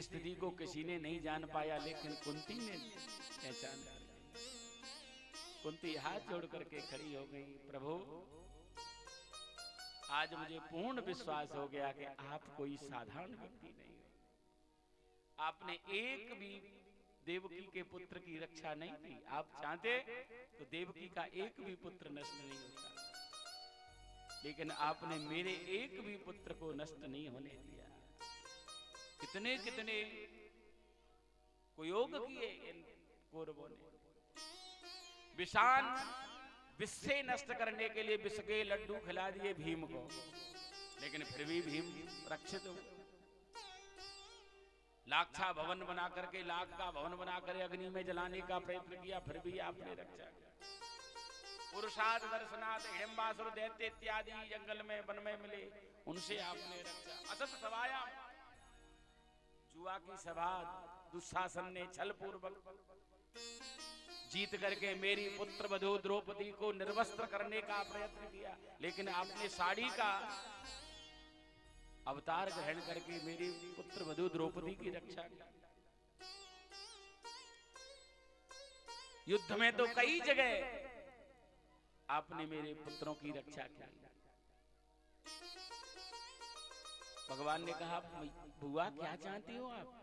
स्थिति को किसी ने नहीं जान पाया, लेकिन कुंती ने पहचान कर ली। कुंती हाथ जोड़ करके खड़ी हो गई, प्रभु आज मुझे पूर्ण विश्वास हो गया कि आप कोई साधारण व्यक्ति नहीं हो। आपने एक भी देवकी के पुत्र की रक्षा नहीं की। आप चाहते तो देवकी का एक भी पुत्र नष्ट नहीं होता, लेकिन आपने मेरे एक भी पुत्र को नष्ट नहीं होने दिया। कितने कितने कुयोग किए इन कौरवों ने। विषान विष से नष्ट करने के लिए विष के लड्डू खिला दिए भीम को, लेकिन फिर भी भीम रक्षित हो। लाक्षा भवन बना करके, लाख का भवन बना कर अग्नि में जलाने का प्रयत्न किया, फिर भी आपने रक्षा किया। पुरुषाद दर्शनाथ हिड़िंबासुर दैत्य इत्यादि जंगल में वन में मिले, उनसे आपने रक्षा। असत सभाया, जुआ की सभा दुशासन ने छल पूर्वक जीत करके मेरी पुत्र वधू द्रौपदी को निर्वस्त्र करने का प्रयत्न किया, लेकिन आपने साड़ी का अवतार ग्रहण करके मेरी पुत्र वधू द्रौपदी की रक्षा की। युद्ध में तो कई जगह आपने मेरे पुत्रों की रक्षा की। भगवान ने कहा, बुआ क्या चाहती हो आप?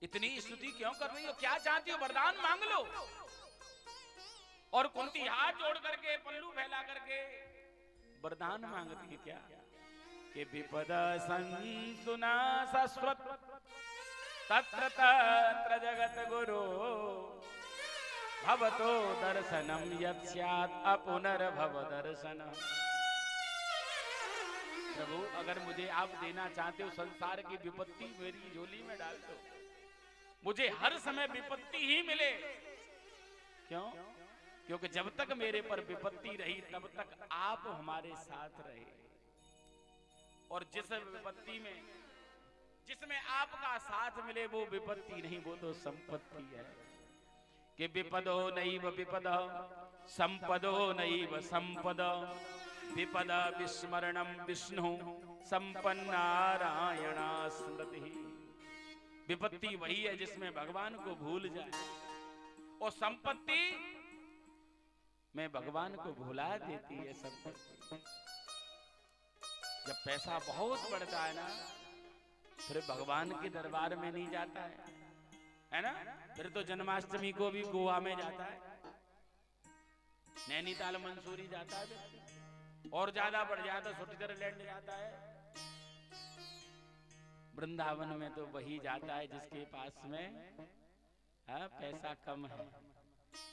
इतनी स्तुति क्यों कर रही हो? क्या चाहती हो? वरदान मांग लो। और कुंती हाथ जोड़ करके, पल्लू फैला करके वरदान मांगती है क्या? कि विपद संसुना सस्वत तत्र तत्र जगत गुरु भवतो दर्शनम यत् स्यात् अपुनर्भव दर्शनम। प्रभु अगर मुझे आप देना चाहते हो संसार की विपत्ति मेरी झोली में डाल दो, मुझे हर समय विपत्ति ही मिले। क्यों? क्योंकि जब तक मेरे पर विपत्ति रही तब तक आप हमारे साथ रहे, और जिस विपत्ति में जिसमें आपका साथ मिले वो विपत्ति नहीं, वो तो संपत्ति है। कि विपदो नैव विपद संपदो नैव संपद विपद विस्मरणम विष्णु संपन्नारायणा स्मृति। विपत्ति वही है जिसमें भगवान को भूल जाए, और संपत्ति में भगवान को भुला देती है। संपत्ति जब पैसा बहुत बढ़ता है ना, फिर भगवान के दरबार में नहीं जाता है ना? फिर तो जन्माष्टमी को भी गोवा में जाता है, नैनीताल मंसूरी जाता है, और ज्यादा बढ़ जाता है स्विट्जरलैंड जाता है। वृंदावन में तो वही जाता है जिसके पास में पैसा कम है,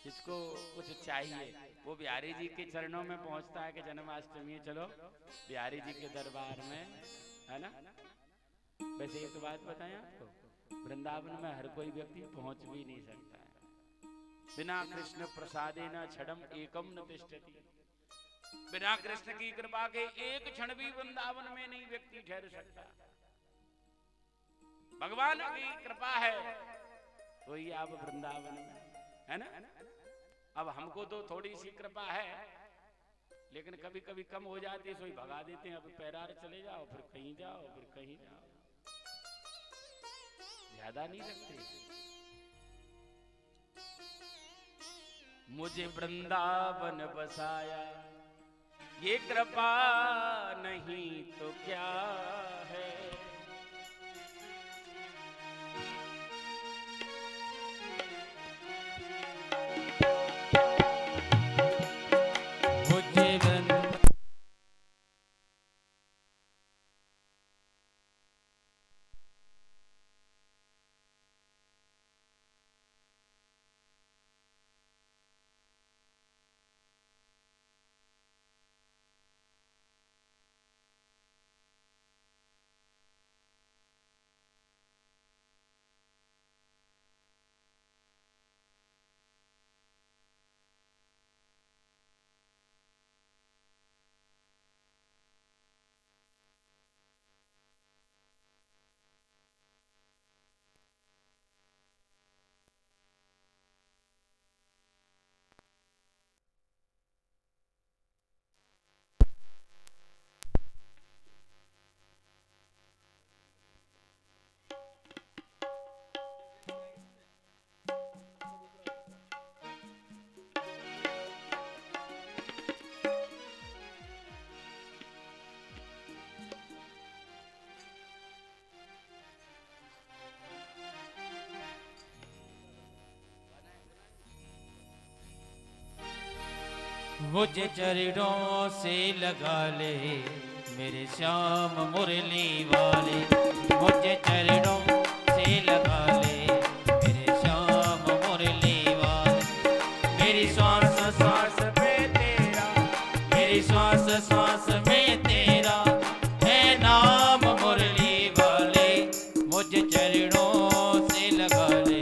जिसको कुछ चाहिए, वो बिहारी जी के चरणों में पहुंचता है कि जन्माष्टमी चलो बिहारी जी के दरबार में, है ना? वैसे एक बात बताएं आपको, वृंदावन में हर कोई व्यक्ति पहुंच भी नहीं सकता है। बिना कृष्ण प्रसादे न क्षणम एकम न तिष्ठति। बिना कृष्ण की कृपा के एक क्षण भी वृंदावन में नहीं व्यक्ति ठहर सकता। भगवान की कृपा है तो ही आप वृंदावन में, है ना? अब हमको तो थोड़ी सी कृपा है, लेकिन कभी कभी कम हो जाती है, सोई भगा देते हैं। अब पैरार चले जाओ, फिर कहीं जाओ, फिर कहीं जाओ, ज्यादा नहीं रखते। मुझे वृंदावन बसाया ये कृपा नहीं तो क्या है। मुझे चरणों से लगा ले मेरे श्याम मुरली वाले, मुझे चरणों से लगा ले मेरे श्याम मुरली वाले। मेरी श्वास श्वास में तेरा, मेरी श्वास श्वास में तेरा है नाम मुरली वाले, मुझे चरणों से लगा ले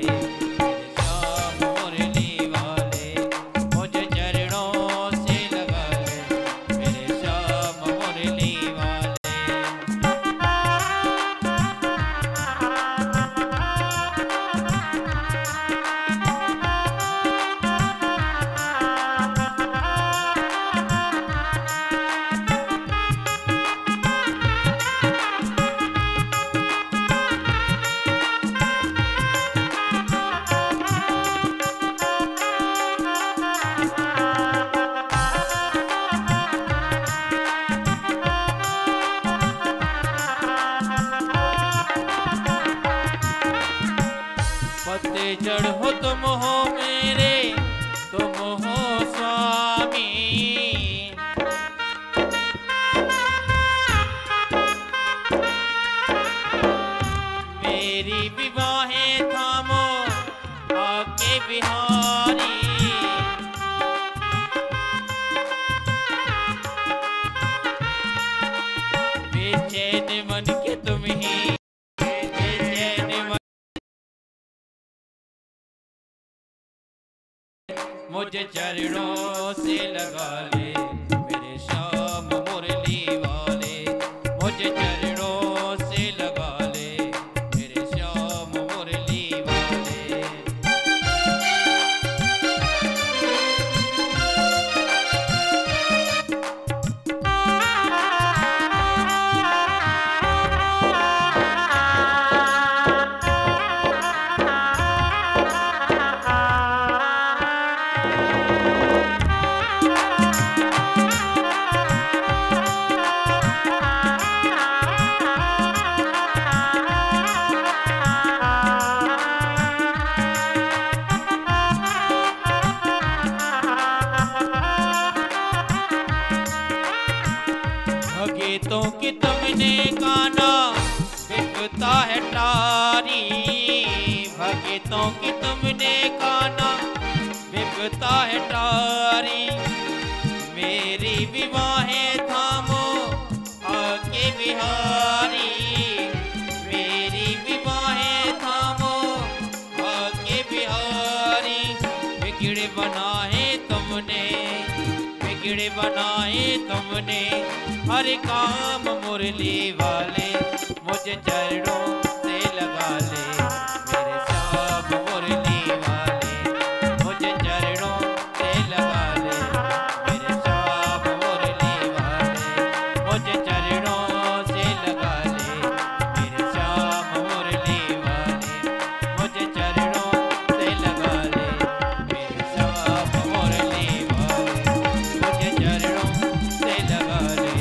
जड़ हो तुम हो मेरे, तुम हो स्वामी, मेरी विवाहें थामो आके बिहारी, बेचैन मन के तुम ही, मुझे चरणों से लगा ले मेरे श्याम मुरली वाले, मुझे चरणों से लगा ले मेरे श्याम मुरली वाले। भगतों की तुमने गाना बिकता है टारी, भगतों की तुमने गाना बिकता है टारी, मेरी विवाहें थामो आके बिहारी, मेरी विवाहें थामो आके बिहारी। बिगड़े बनाए तुमने, बिगड़े बनाए तुमने हर काम मुरली वाले, मुझे चरणों से लगा ले मेरे श्याम मुरली वाले, मुझे चरणों से लगा ले मेरे श्याम मुरली वाले, मुझे चरणों से लगा ले मेरे श्याम मुरली वाले, मुझे चरणों से लगा ले मेरे श्याम मुरली वाले, मुझे चरणों से लगा ले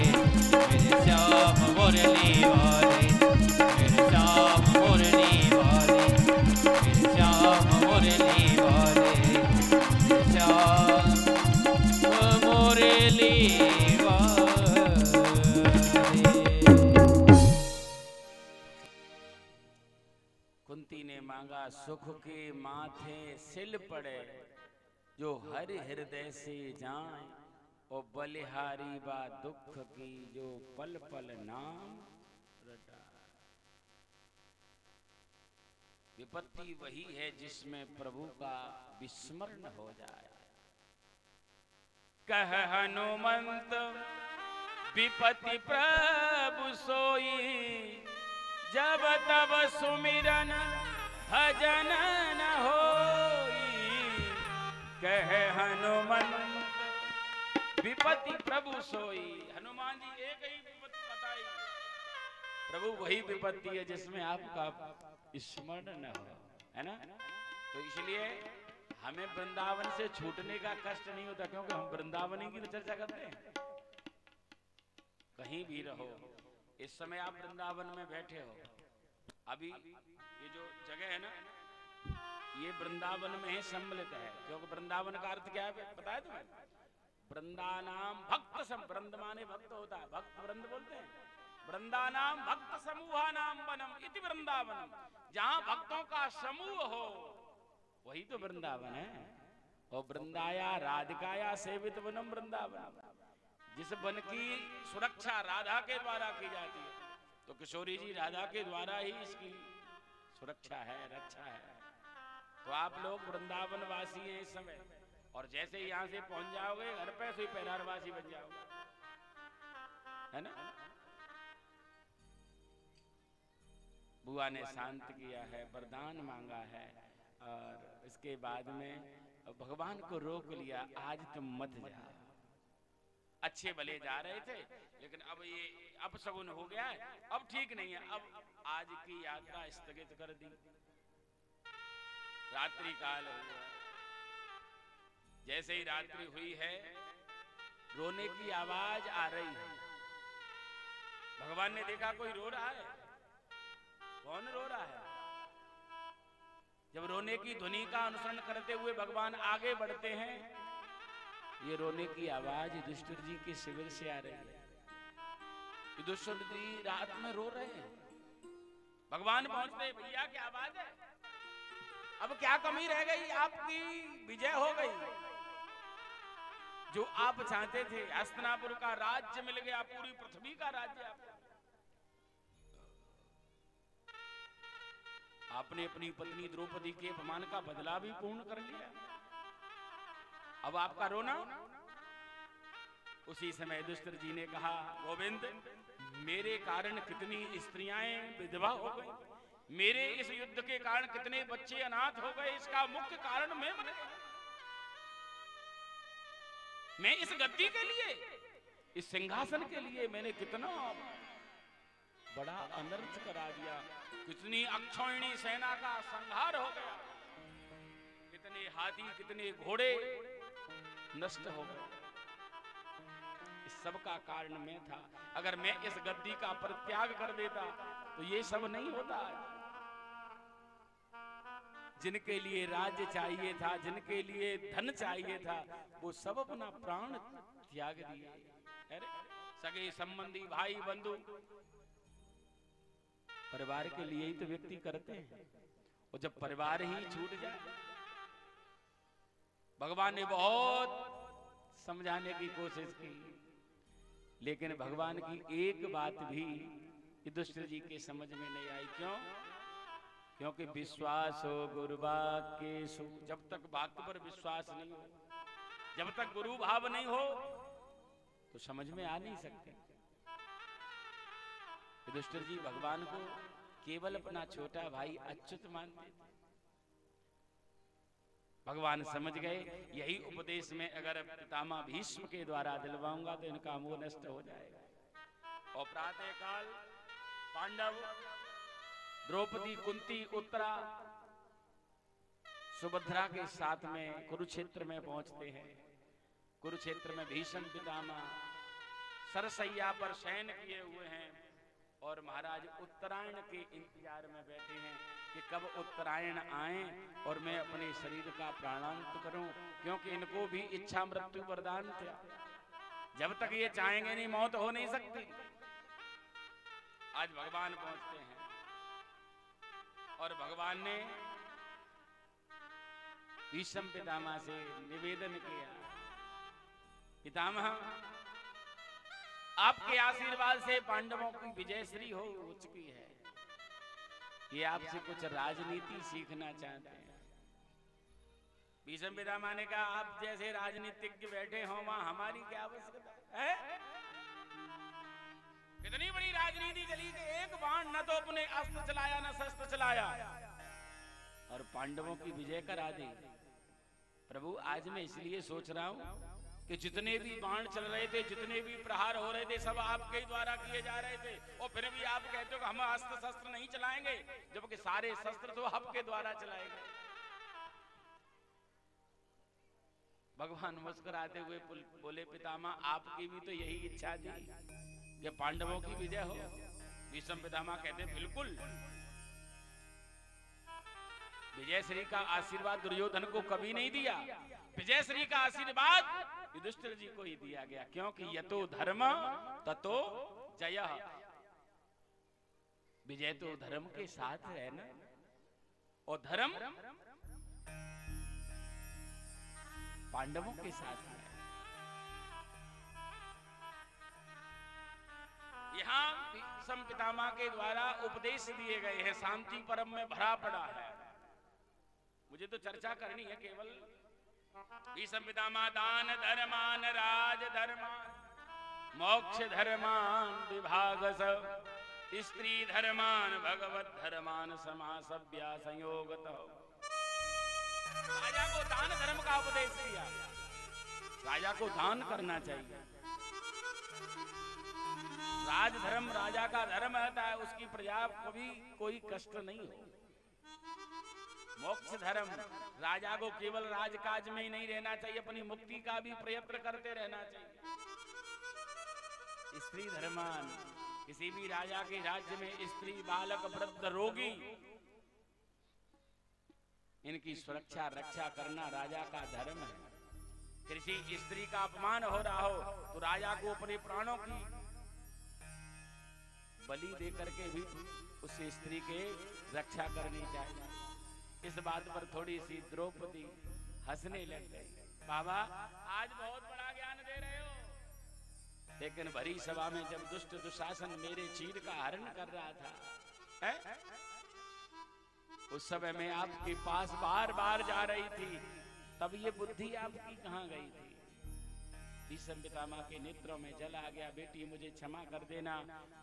मेरे श्याम मुरली वाले, मेरे श्याम मुरली वाले, मेरे श्याम मुरली वाले, मेरे श्याम मुरली वाले। कुंती ने मांगा सुख के माथे सिल पड़े, जो हर हृदय से जाए, और बलिहारी बा दुख की जो पल पल नाम रटा। विपत्ति वही है जिसमें प्रभु का विस्मरण हो जाए। कह हनुमंत विपत्ति प्रभु सोई, जब तब सुमिरन भजन न होई। कह हनुमंत विपत्ति प्रभु सोई। हनुमान जी एक ही विपत्ति बताई, प्रभु वही विपत्ति है जिसमें आपका स्मरण न हो, है ना। तो इसलिए हमें वृंदावन से छूटने का कष्ट नहीं होता, क्योंकि हम वृंदावन की तो चर्चा करते हैं। कहीं भी रहो, इस समय आप वृंदावन में बैठे हो, अभी ये जो जगह है ना, ये वृंदावन में ही सम्मिलित है। क्योंकि वृंदावन का अर्थ क्या है पता है तुम्हें? वृंदानाम भक्त सम, वृंद माने भक्त होता है, भक्त वृंद बोलते हैं। वृंदानाम भक्त समूहानाम वनम इति वृंदावनम, जहां भक्तों का समूह हो वही तो वृंदावन है। और वृंदाया राधिकाया सेवित वनम वृंदावन, जिस वन की सुरक्षा राधा के द्वारा की जाती है, तो किशोरी जी राधा के द्वारा ही इसकी सुरक्षा है, रक्षा है। तो आप लोग वृंदावन वासी हैं इस समय, और जैसे ही यहां से पहुंच जाओगे घर पे से पैरारवासी बन जाओगे, है ना। बुआ ने शांत किया है, वरदान मांगा है, और इसके बाद में भगवान को रोक लिया, आज तुम मत जाओ। अच्छे भले जा रहे थे, लेकिन अब ये अपशगुन हो गया है, अब ठीक नहीं है, अब आज की यात्रा स्थगित कर दी। रात्रि काल हो गया, जैसे ही रात्रि हुई है रोने की आवाज आ रही है। भगवान ने देखा कोई रो रहा है, कौन रो रहा है। जब रोने की ध्वनि का अनुसरण करते हुए भगवान आगे बढ़ते हैं, ये रोने की आवाज युधिष्ठिर जी के शिविर से आ रही है। युधिष्ठिर जी रात में रो रहे हैं, भगवान पहुंचते, भैया क्या आवाज है, अब क्या कमी रह गई, आपकी विजय हो गई, जो आप चाहते थे, हस्तिनापुर का राज्य मिल गया, पूरी पृथ्वी का राज्य आपको। आपने अपनी पत्नी द्रौपदी के अपमान का बदला भी पूर्ण कर लिया, अब आपका रोना। उसी समय युधिष्ठिर जी ने कहा, गोविंद मेरे कारण कितनी स्त्रियां विधवा हो गई, मेरे इस युद्ध के कारण कितने बच्चे अनाथ हो गए, इसका मुख्य कारण मैं बन गया। मैं इस गद्दी के लिए, इस सिंहासन के लिए मैंने कितना बड़ा अनर्थ करा दिया, कितनी अक्षौहिणी सेना का संहार हो गया, कितने हाथी कितने घोड़े नष्ट हो गए, इस सब का कारण मैं था। अगर मैं इस गद्दी का परित्याग कर देता तो ये सब नहीं होता। जिनके लिए राज्य चाहिए था, जिनके लिए धन चाहिए था, वो सब अपना प्राण त्याग दिए। अरे सगे संबंधी भाई बंधु परिवार के लिए ही तो व्यक्ति करते हैं, और जब परिवार ही छूट जाए, भगवान ने बहुत समझाने की कोशिश की, लेकिन भगवान की एक बात भी युधिष्ठिर जी के समझ में नहीं आई। क्यों? क्योंकि विश्वास हो गुरु वाक्येषु, जब तक वाक्य पर विश्वास नहीं हो, जब तक गुरु भाव नहीं हो, तो समझ में आ नहीं सकते। युधिष्ठिर जी भगवान को केवल अपना छोटा भाई अच्युत मानते थे। भगवान समझ गए, यही उपदेश में अगर पितामह भीष्म के द्वारा दिलवाऊंगा तो इनका मोह नष्ट हो जाएगा। और प्रातः काल पांडव, द्रौपदी, कुंती, उत्तरा, सुभद्रा के साथ में कुरुक्षेत्र में पहुंचते हैं। कुरुक्षेत्र में भीष्म पितामह सरसैया पर शयन किए हुए हैं, और महाराज उत्तरायण के इंतजार में बैठे हैं कि कब उत्तरायण आए और मैं अपने शरीर का प्राणांत करूं, क्योंकि इनको भी इच्छा मृत्यु वरदान था। जब तक ये चाहेंगे नहीं, मौत हो नहीं सकती। आज भगवान पहुंचते हैं, और भगवान ने भीष्म पितामह से निवेदन किया, पितामह आपके आशीर्वाद से पांडवों की विजय श्री हो चुकी है, ये आपसे कुछ राजनीति सीखना चाहते हैं। भीष्म पितामह ने कहा, आप जैसे राजनीतिज्ञ बैठे हो वहां हमारी क्या आवश्यकता है? कितनी बड़ी राजनीति चली कि एक बाण न तो अपने अस्त्र चलाया न शस्त्र चलाया, और पांडवों की विजय करा दी। प्रभु आज मैं इसलिए सोच रहा हूं कि जितने भी बाण चल रहे थे, जितने भी प्रहार हो रहे थे, सब आपके द्वारा किए जा रहे थे, और फिर भी आप कहते हो कि हम अस्त्र शस्त्र नहीं चलाएंगे, जबकि सारे शस्त्र तो आपके द्वारा चलाए गए। भगवान मुस्कुराते हुए बोले, पितामह आपकी भी तो यही इच्छा थी कि पांडवों की विजय हो। भीष्म पितामह कहते बिल्कुल, विजय श्री का आशीर्वाद दुर्योधन को कभी नहीं दिया। विजय श्री का आशीर्वाद युधिष्ठिर जी को ही दिया गया, क्योंकि यतो धर्म ततो जय। विजय तो धर्म के साथ है ना, और धर्म पांडवों के साथ है। यहाँ भीष्म पितामह के द्वारा उपदेश दिए गए हैं, शांति परम में भरा पड़ा है। मुझे तो चर्चा करनी है केवल। भीष्म पितामह दान धर्मान राज धर्मान मोक्ष धर्मान विभाग स्त्री धर्मान भगवत धर्मान समासव्या संयोगत। राजा को दान धर्म का उपदेश दिया। राजा को दान करना चाहिए। राज धर्म राजा का धर्म होता है, उसकी प्रजा को भी कोई कष्ट नहीं हो। मोक्ष धर्म राजा को केवल राजकाज में ही नहीं रहना चाहिए, अपनी मुक्ति का भी प्रयत्न करते रहना चाहिए। स्त्री धर्मान, किसी भी राजा के राज्य में स्त्री बालक वृद्ध रोगी, इनकी सुरक्षा रक्षा करना राजा का धर्म है। किसी स्त्री का अपमान हो रहा हो तो राजा को अपने प्राणों की बलि दे करके भी उस स्त्री के रक्षा करनी चाहिए। इस बात पर थोड़ी सी द्रौपदी हंसने लग गई। बाबा आज बहुत बड़ा ज्ञान दे रहे हो, लेकिन भरी सभा में जब दुष्ट दुशासन मेरे चीर का हरण कर रहा था है? उस समय मैं आपके पास बार बार जा रही थी, तब ये बुद्धि आपकी कहाँ गई थी? भीष्म पितामह के नेत्रों में जल आ गया। बेटी मुझे क्षमा कर देना,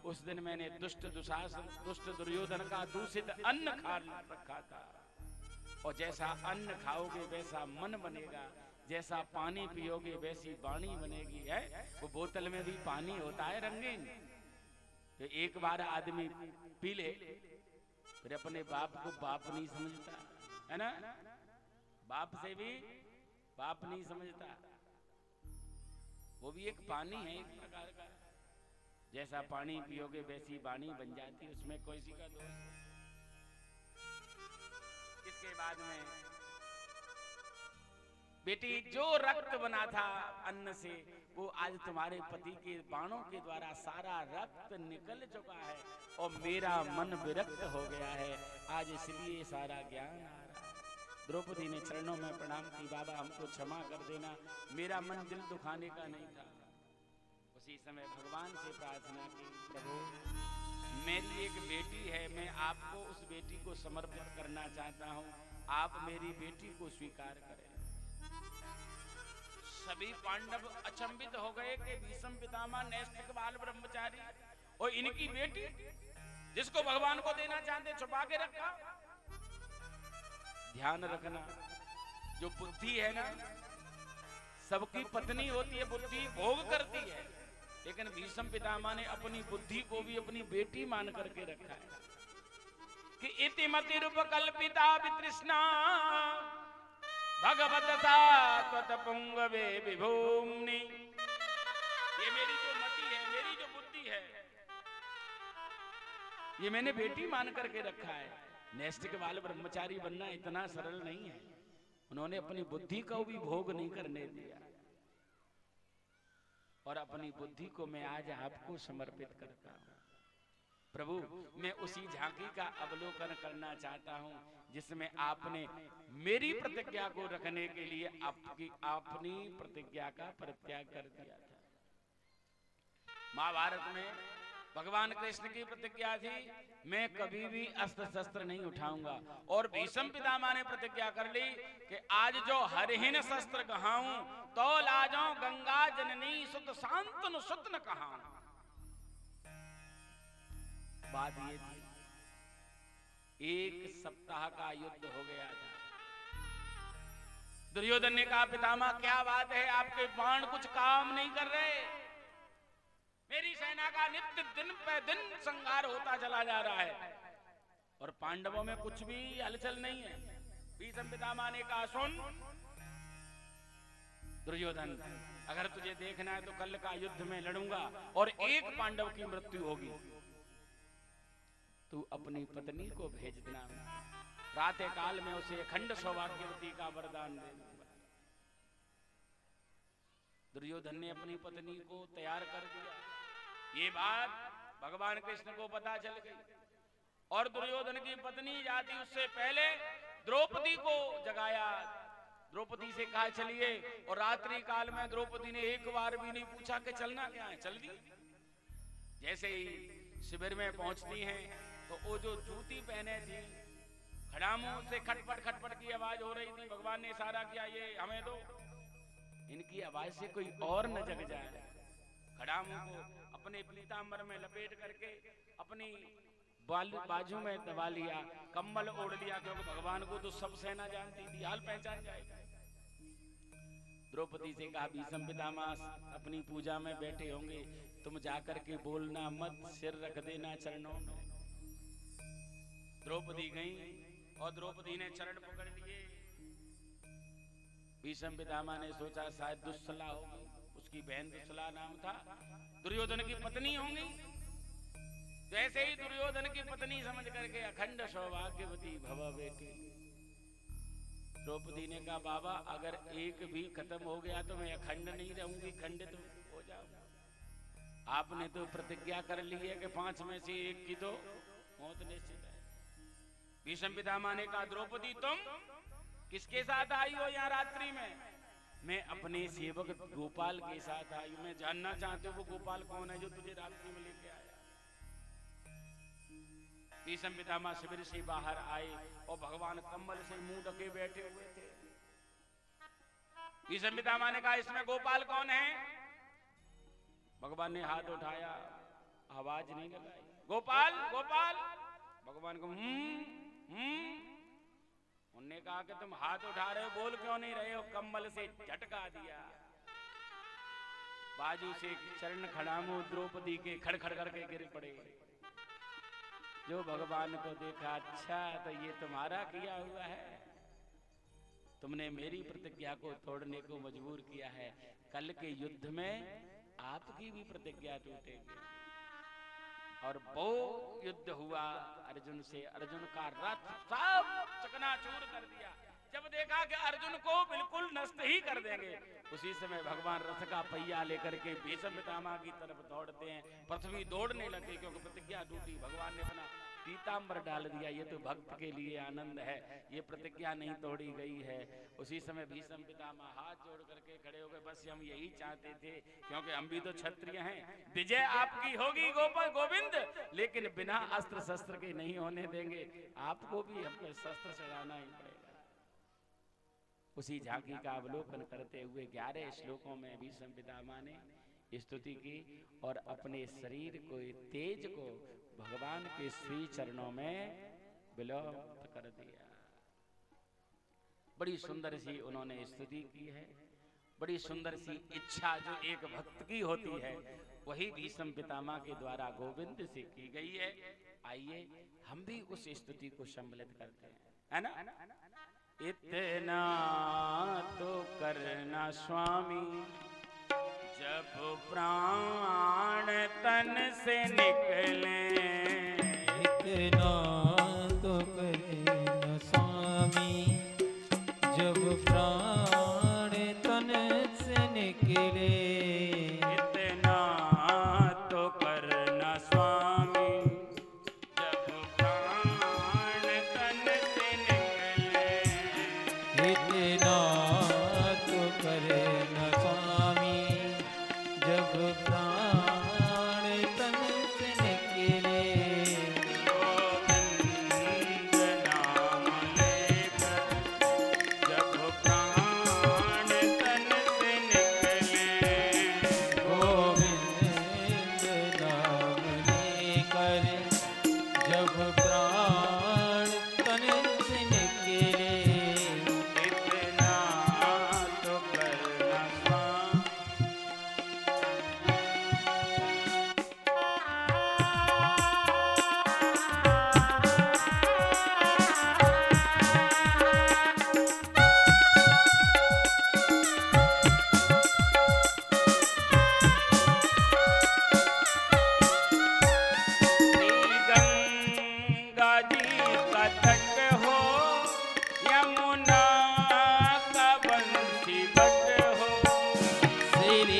उस दिन मैंने दुष्ट दुशासन दुष्ट दुर्योधन का दूषित अन्न खा रखा था, और जैसा अन्न खाओगे वैसा मन बनेगा, जैसा पानी पियोगे वैसी वाणी बनेगी। है वो बोतल में भी पानी होता है रंगीन, तो एक बार आदमी पी ले फिर अपने बाप को बाप नहीं समझता है ना, बाप से भी बाप नहीं समझता। वो भी एक पानी है एक प्रकार का, जैसा पानी पियोगे वैसी वाणी बन जाती, उसमें कोई सी का दोष। इसके बाद में बेटी जो रक्त बना था अन्न से, वो आज तुम्हारे पति के बाणों के द्वारा सारा रक्त निकल चुका है और मेरा मन विरक्त हो गया है, आज इसलिए सारा ज्ञान आ रहा है। द्रौपदी ने चरणों में प्रणाम की, बाबा हमको क्षमा कर देना, मेरा मन दिल दुखाने का नहीं था। उसी समय भगवान से प्रार्थना की, प्रभु मेरी एक बेटी है, मैं आपको उस बेटी को समर्पित करना चाहता हूँ, आप मेरी बेटी को स्वीकार करें। सभी पांडव अचंभित हो गए कि भीष्म पितामह नैष्ठिक बाल ब्रह्मचारी और इनकी बेटी जिसको भगवान को देना चाहते छुपा के रखा। ध्यान रखना, जो बुद्धि है ना, सबकी पत्नी होती है, बुद्धि भोग करती है, लेकिन भीष्म पितामह ने अपनी बुद्धि को भी अपनी बेटी मान करके रखा है कि इति मति रूप कल्पिता वितृष्णा भगवत सात्वत पुंगवे विभूम्नि। ये मेरी जो मति है, मेरी जो बुद्धि है, ये मैंने बेटी मान करके रखा है। नैष्ठिक बाल ब्रह्मचारी बनना इतना सरल नहीं है, उन्होंने अपनी बुद्धि को भी भोग नहीं करने दिया, और अपनी बुद्धि को मैं आज आपको समर्पित करता हूं। प्रभु मैं उसी झांकी का अवलोकन करना चाहता हूं जिसमें आपने मेरी प्रतिज्ञा को रखने के लिए अपनी प्रतिज्ञा का परित्याग कर दिया था। महाभारत में भगवान कृष्ण की प्रतिज्ञा थी, मैं कभी भी अस्त्र शस्त्र नहीं उठाऊंगा, और भीष्म पितामह ने प्रतिज्ञा कर ली कि आज जो हरिहीन शस्त्र कहाऊं तो लाजो गंगा जननी सुत शांतनु सुत न कहाऊं। बात ये थी, एक सप्ताह का युद्ध हो गया था। दुर्योधन ने कहा पितामह क्या बात है, आपके बाण कुछ काम नहीं कर रहे, मेरी सेना का नित्य दिन पे दिन संहार होता चला जा रहा है और पांडवों में कुछ भी हलचल नहीं है। भीष्म पितामह ने कहा सुन दुर्योधन, अगर तुझे देखना है तो कल का युद्ध में लड़ूंगा और एक पांडव की मृत्यु होगी, तू अपनी पत्नी को भेज देना, प्रातः काल में उसे अखंड सौभाग्यवती का वरदान दे दूंगा। दुर्योधन ने अपनी पत्नी को तैयार कर दिया। ये बात भगवान कृष्ण को पता चल गई और दुर्योधन की पत्नी जाती उससे पहले द्रौपदी को जगाया। द्रौपदी से कहा चलिए, और रात्रि काल में द्रौपदी ने एक बार भी नहीं पूछा कि चलना क्या है, चल दी। जैसे ही शिविर में पहुंचती हैं तो वो जो जूती पहने थी, खड़ामों से खटपट खटपट की आवाज हो रही थी। भगवान ने इशारा किया, ये हमें दो, इनकी आवाज से कोई और न जग जाए। खड़ामों को अपने पीतांबर में लपेट करके अपनी बाजू में दबा लिया, कम्बल ओढ़ लिया, क्योंकि भगवान को तो सब सेना जानती थी, हाल पहचान जाएगी। द्रौपदी से कहा, भीष्म पितामह अपनी पूजा में बैठे होंगे, तुम जाकर के बोलना मत, सिर रख देना चरणों में। द्रौपदी गई और द्रौपदी ने चरण पकड़ लिए। भीष्म पितामह ने सोचा शायद दुस्सला होगी, उसकी बहन दुस्सला नाम था, दुर्योधन की पत्नी होंगी। जैसे ही दुर्योधन की पत्नी समझ करके अखंड सौभाग्यवती भव बेटी। द्रौपदी ने कहा, बाबा अगर एक भी खत्म हो गया तो मैं अखंड नहीं रहूंगी, खंडित हो जाऊंगा। आपने तो प्रतिज्ञा कर ली है कि 5 में से एक की तो मौत निश्चित है। भीष्म पितामह ने कहा, द्रौपदी तुम किसके साथ आई हो यहाँ रात्रि में? मैं अपने सेवक गोपाल के साथ आई हूं। मैं जानना चाहती हूँ वो गोपाल कौन है जो तुझे रात्रि में लेके आया। भीष्म पितामह शिविर से बाहर आए और भगवान कम्बल से मुंह ढके बैठे हुए थे। भीष्म पितामह ने कहा, इसमें गोपाल कौन है? भगवान ने हाथ उठाया, आवाज नहीं लगाई, गोपाल गोपाल। भगवान को उन्होंने कहा कि तुम हाथ उठा रहे हो, बोल क्यों नहीं रहे हो? कम्बल से झटका दिया। बाजू से चरण खड़ामू द्रौपदी के खड़खड़ करके गिर पड़े। जो भगवान को देखा, अच्छा तो ये तुम्हारा किया हुआ है, तुमने मेरी प्रतिज्ञा को तोड़ने को मजबूर किया है, कल के युद्ध में आपकी भी प्रतिज्ञा टूटेगी। और वो युद्ध हुआ अर्जुन से, अर्जुन का रथ सब चकनाचूर कर दिया। जब देखा कि अर्जुन को बिल्कुल नष्ट ही कर देंगे, उसी समय भगवान रथ का पहिया लेकर के भीष्म पितामह की तरफ दौड़ते हैं। पृथ्वी दौड़ने लगी क्योंकि प्रतिज्ञा टूटी। भगवान ने अपना पीतांबर डाल दिया, ये तो भक्त के लिए आनंद है, ये प्रतिज्ञा नहीं तोड़ी गई है। उसी समय भीष्म पितामह हाथ जोड़ करके खड़े हो गए, बस हम यही चाहते थे, क्योंकि हम भी तो क्षत्रिय हैं, विजय आपकी होगी गोविंद, लेकिन बिना अस्त्र शस्त्र के नहीं होने देंगे, आपको भी हमको शस्त्र चढ़ाना ही पड़ेगा। उसी झांकी का अवलोकन करते हुए 11 श्लोकों में भीष्म पितामह ने स्तुति की और अपने शरीर को, तेज को भगवान के श्री चरणों में विलोपित कर दिया। बड़ी सुंदर सी उन्होंने स्तुति की है। बड़ी सुंदर सी इच्छा जो एक भक्त की होती है, वही भीष्म पितामह के द्वारा गोविंद से की गई है। आइए हम भी उस स्तुति को सम्मिलित करते हैं, है ना? इतना तो करना स्वामी, जब प्राण तन से निकले, इतना तो करना स्वामी, जब प्राण तन से निकले। इतना तो करना स्वामी, जब प्राण तन से निकले। इतना तो करना स्वामी, जब प्राण तन से निकले। गोविंद नाम लेकर जब प्राण तन से निकले। गोविंद नाम लेकर जब प्राण तन से निकले। इतना तो करना स्वामी। गंगा जी का तट हो, यमुना का बंसी बट हो। श्री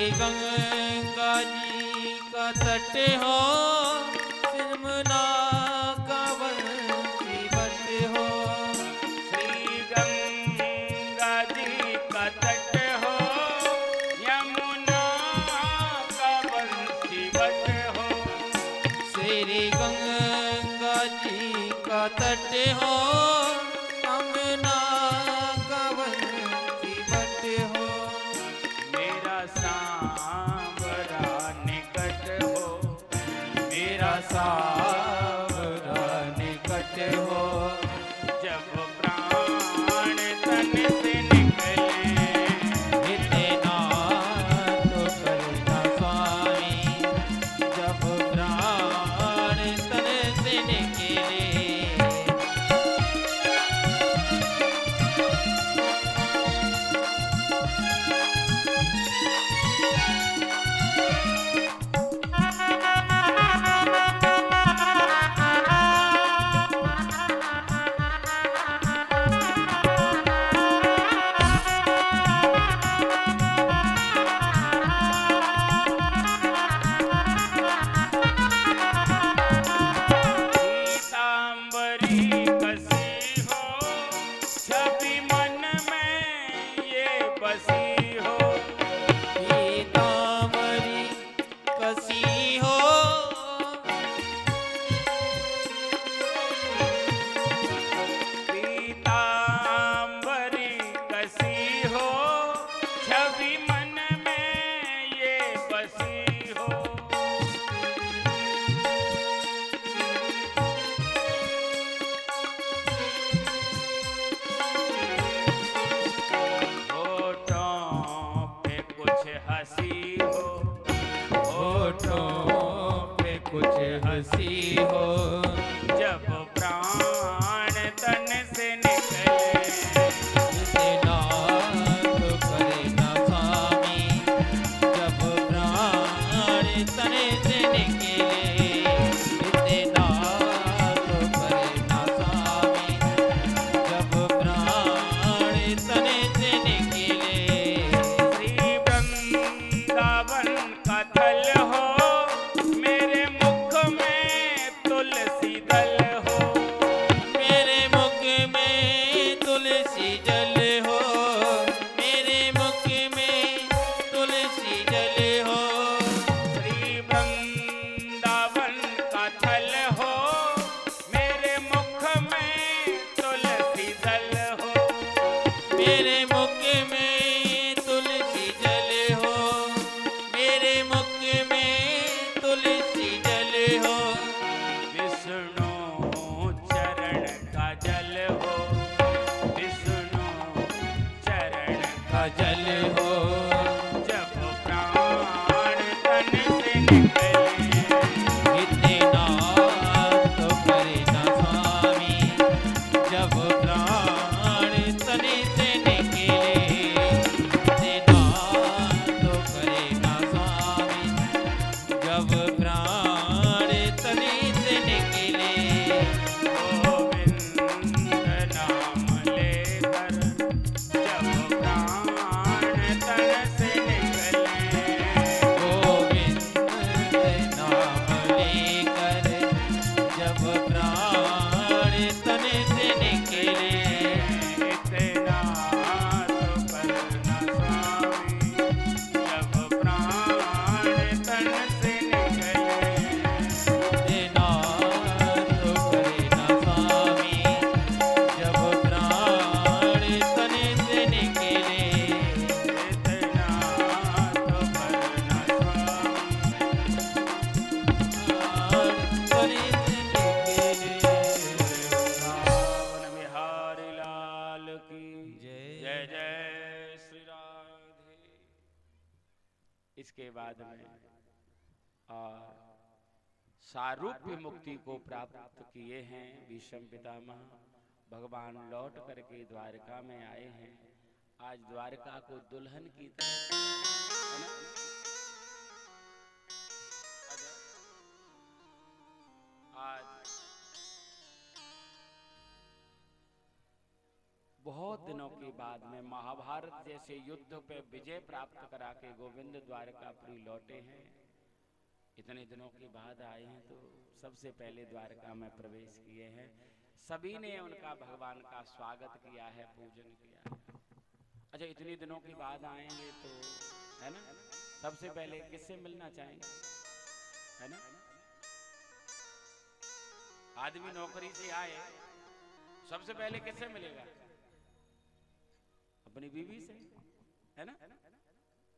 निकट हो, अमना कवन चिवट हो। मेरा सांवरा निकट हो, मेरा सावरा निकट हो, जब प्राण तन से निकले, इतना तो करना स्वामी, जब प्राण तन से निकले। पीतांबरी कसी हो, छवि मन में ये बसी हो। पीतांबरी कसी हो, पीतांबरी कसी हो, छवि मन में ये बसी हो। होठों पे कुछ हंसी हो, होठों पे कुछ हंसी हो, जब प्राण तन से निकले, इतना तो करे ना स्वामी, जब प्राण तन से निकले। इतना तो करे ना स्वामी, जब प्राण तन से निकले। श्री वृंदावन का थल हो, मेरे मुख में तुलसी दल हो। मेरे मुख में तुलसी जल हो, मेरे मुख में तुलसी जल हो। श्री वृंदावन का थल हो, मेरे मुख में तुलसी दल हो। मेरे मुख में तुलसी जल हो, मेरे मुख में तुलसी जल हो। विष्णु चरण का जल हो, विष्णु चरण का जल हो, जब प्राण तन से निकले, इतना तो करे ना स्वामी, जब प्राण तन से निकले। इतना तो करे ना स्वामी, जब प्राण तन से निकले। गोविंद नाम लेकर जब प्राण तन से निकले, गोविंद नाम लेकर जब प्राण तन से निकले। इतना तो करना स्वामी, जब प्राण तन से निकले। इतना तो करे ना स्वामी, जब प्राण तन से निकले। इतना तो करना स्वामी, रावण बिहारी लाल की जय जय श्री राधे। इसके बाद में और सारूप्य मुक्ति को प्राप्त किए हैं भीष्म पितामह। भगवान लौट करके द्वारका में आए हैं। आज द्वारका को दुल्हन की तरह, है ना? आज बहुत दिनों के बाद में महाभारत जैसे युद्ध पे विजय प्राप्त करा के गोविंद द्वारकापुरी लौटे हैं। इतने दिनों के बाद आए हैं तो सबसे पहले द्वारका में प्रवेश किए हैं। सभी ने उनका भगवान का स्वागत किया है, पूजन किया है। अच्छा, इतने दिनों के बाद आएंगे तो है ना, सबसे पहले किससे मिलना चाहेंगे, है ना? आदमी नौकरी से आए सबसे पहले किससे मिलेगा? अपनी बीवी से, है ना?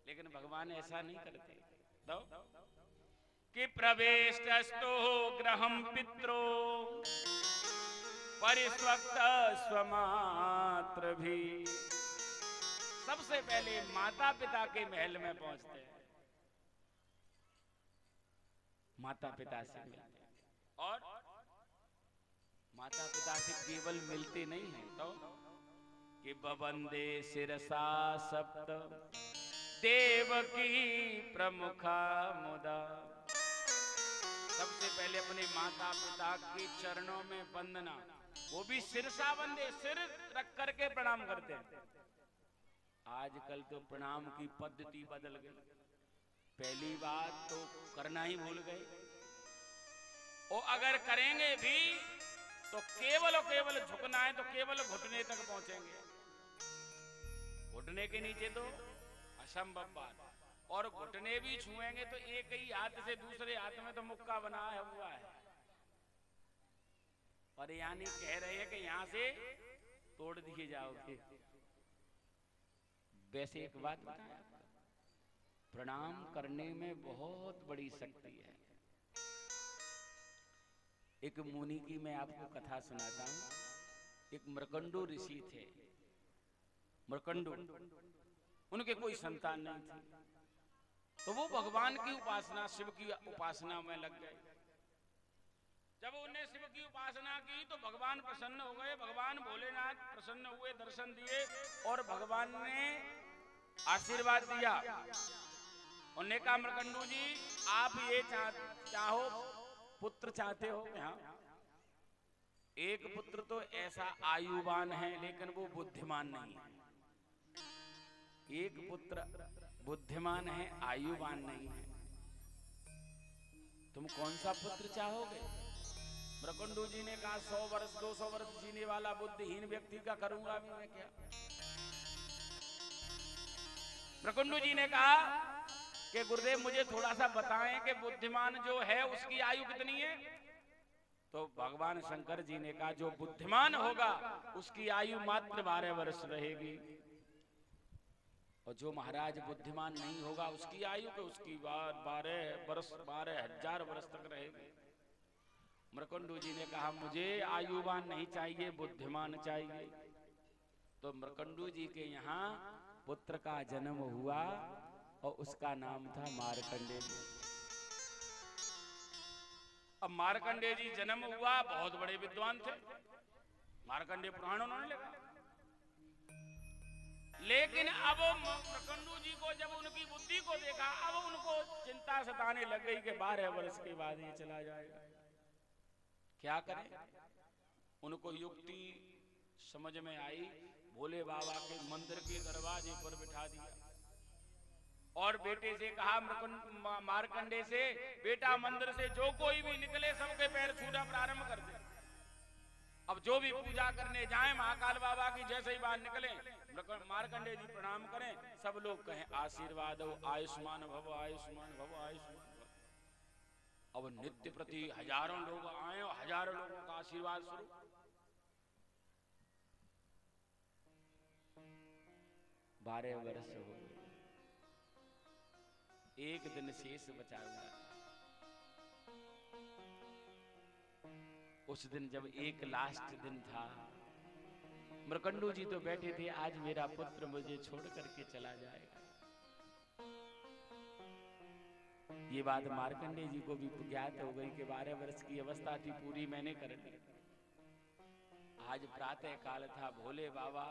लेकिन भगवान ऐसा नहीं करते। तो कि प्रवेशस्तु गृहं पित्रो परिस्वक्त स्वमात्र भी। सबसे पहले माता पिता के महल में पहुंचते हैं, माता पिता से मिलते हैं। और माता पिता से केवल मिलते नहीं हैं, तो कि बवंदे शिरसा सप्त देवकी प्रमुखा मुदा। सबसे पहले अपने माता पिता के चरणों में वंदना, वो भी शिरसा वंदे, सिर रख करके प्रणाम करते हैं। आजकल तो प्रणाम की पद्धति बदल गई। पहली बात तो करना ही भूल गए, और अगर करेंगे भी तो केवल और केवल झुकना है तो केवल घुटने तक पहुंचेंगे, घुटने के नीचे तो असंभव बात। और घुटने भी छुएंगे तो एक ही हाथ से दूसरे हाथ में तो मुक्का बना हुआ है, और यानी कह रहे हैं कि यहां से तोड़ दिए जाओगे। वैसे एक बात बताएं, प्रणाम करने में बहुत बड़ी शक्ति है। एक मुनि की मैं आपको कथा सुनाता हूं। एक मृकंडू ऋषि थे। मृकंडू, उनके कोई संतान नहीं थी, तो वो भगवान की उपासना, शिव की उपासना में लग गए। जब उन्हें शिव की उपासना की तो भगवान प्रसन्न हो गए। भगवान भोलेनाथ प्रसन्न हुए, दर्शन दिए, और भगवान ने आशीर्वाद दिया। उन्होंने कहा, मृकंडू जी आप ये चाहो, पुत्र चाहते हो? हाँ। एक पुत्र तो ऐसा आयुवान है लेकिन वो बुद्धिमान नहीं है। एक पुत्र बुद्धिमान है, आयुवान नहीं है। तुम कौन सा पुत्र चाहोगे? मृकंडू जी ने कहा, 100 वर्ष 200 वर्ष जीने वाला बुद्धिहीन व्यक्ति का करूंगा भी मैं क्या? मृकंडू जी ने कहा कि गुरुदेव मुझे थोड़ा सा बताएं कि बुद्धिमान जो है उसकी आयु कितनी है? तो भगवान शंकर जी ने कहा, जो बुद्धिमान होगा उसकी आयु मात्र 12 वर्ष रहेगी, और जो महाराज बुद्धिमान नहीं होगा उसकी आयु तो उसकी 12 वर्ष 12,000 वर्ष तक रहेगी। मृकंडू जी ने कहा, मुझे आयुवान नहीं चाहिए, बुद्धिमान चाहिए। तो मृकंडू जी के यहाँ पुत्र का जन्म हुआ और उसका नाम था मार्कंडेय जी। अब मार्कंडेय जी जन्म हुआ, बहुत बड़े विद्वान थे, मार्कंडेय पुराण उन्होंने लिखा। लेकिन अब मृकंडू जी को जब उनकी बुद्धि को देखा, अब उनको चिंता सताने लग गई कि 12 वर्ष के बाद ये चला जाएगा, क्या करें? उनको युक्ति समझ में आई, भोले बाबा के मंदिर के दरवाजे पर बिठा दिया और बेटे से कहा, मार्कंडेय से, बेटा मंदिर से जो कोई भी निकले सबके पैर छूना प्रारंभ कर दे। अब जो भी पूजा करने जाएं महाकाल बाबा की, जैसे ही बाहर निकले मार्कंडेय जी प्रणाम करें, सब लोग कहें आशीर्वाद हो, आयुष्मान भव, आयुष्मान भव, आयुष्मान भव। अब नित्य प्रति हजारों लोग आए और हजारों लोगों का आशीर्वाद शुरू। 12 वर्ष हो गए, एक दिन शेष बचा हुआ। उस दिन जब एक लास्ट दिन था, मृकंडू जी तो बैठे थे, आज मेरा पुत्र मुझे छोड़ करके चला जाएगा। ये बात मार्कंडेय जी को भी ज्ञात हो गई कि 12 वर्ष की अवस्था थी, पूरी मैंने कर ली। आज प्रातः काल था, भोले बाबा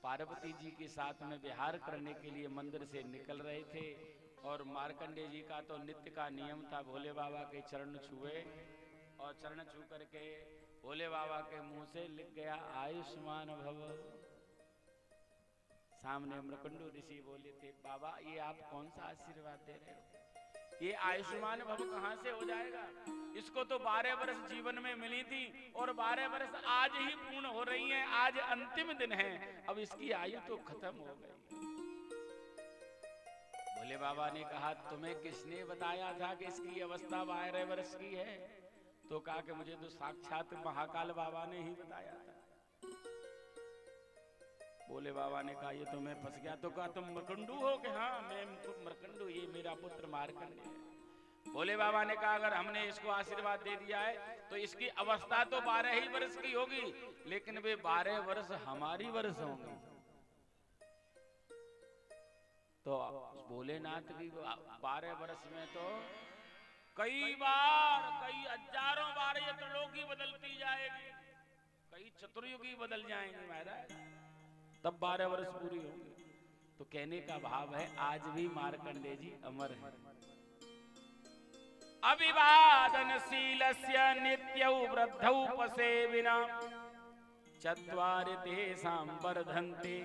पार्वती जी के साथ में विहार करने के लिए मंदिर से निकल रहे थे, और मार्कंडेय जी का तो नित्य का नियम था, भोले बाबा के चरण छुए, और चरण छू करके भोले बाबा के मुंह से लिख गया आयुष्मान भव। सामने मृकंडू ऋषि बोले थे, बाबा ये आप कौन सा आशीर्वाद दे रहे हो? ये आयुष्मान भव कहां से हो जाएगा? इसको तो 12 वर्ष जीवन में मिली थी, और 12 वर्ष आज ही पूर्ण हो रही हैं, आज अंतिम दिन है, अब इसकी आयु तो खत्म हो गई। भोले बाबा ने कहा, तुम्हें किसने बताया था कि इसकी अवस्था 12 वर्ष की है? तो कहा कि मुझे तो साक्षात महाकाल बाबा ने ही बताया था। बोले बाबा ने कहा ये तो मैं फंस गया। तो कहा तुम मरकंडू हो? कि हाँ मैं मरकंडू, ये मेरा पुत्र मार्कंड है। बोले बाबा ने कहा अगर हमने इसको आशीर्वाद दे दिया है तो इसकी अवस्था तो 12 ही वर्ष की होगी, लेकिन वे 12 वर्ष हमारी वर्ष होंगे। तो भोलेनाथ की 12 वर्ष में तो कई बार, कई हजारों बार ये त्रिलोकी बदलती जाएगी, कई चतुर्युगी बदल जाएंगे महाराज, तब 12 वर्ष पूरी होंगी। तो कहने का भाव है आज भी मार्कंडेय जी अमर है। अभिवादनशीलस्य नित्यौ वृद्धौ पसेविना चत्वारि तेषां वर्धन्ते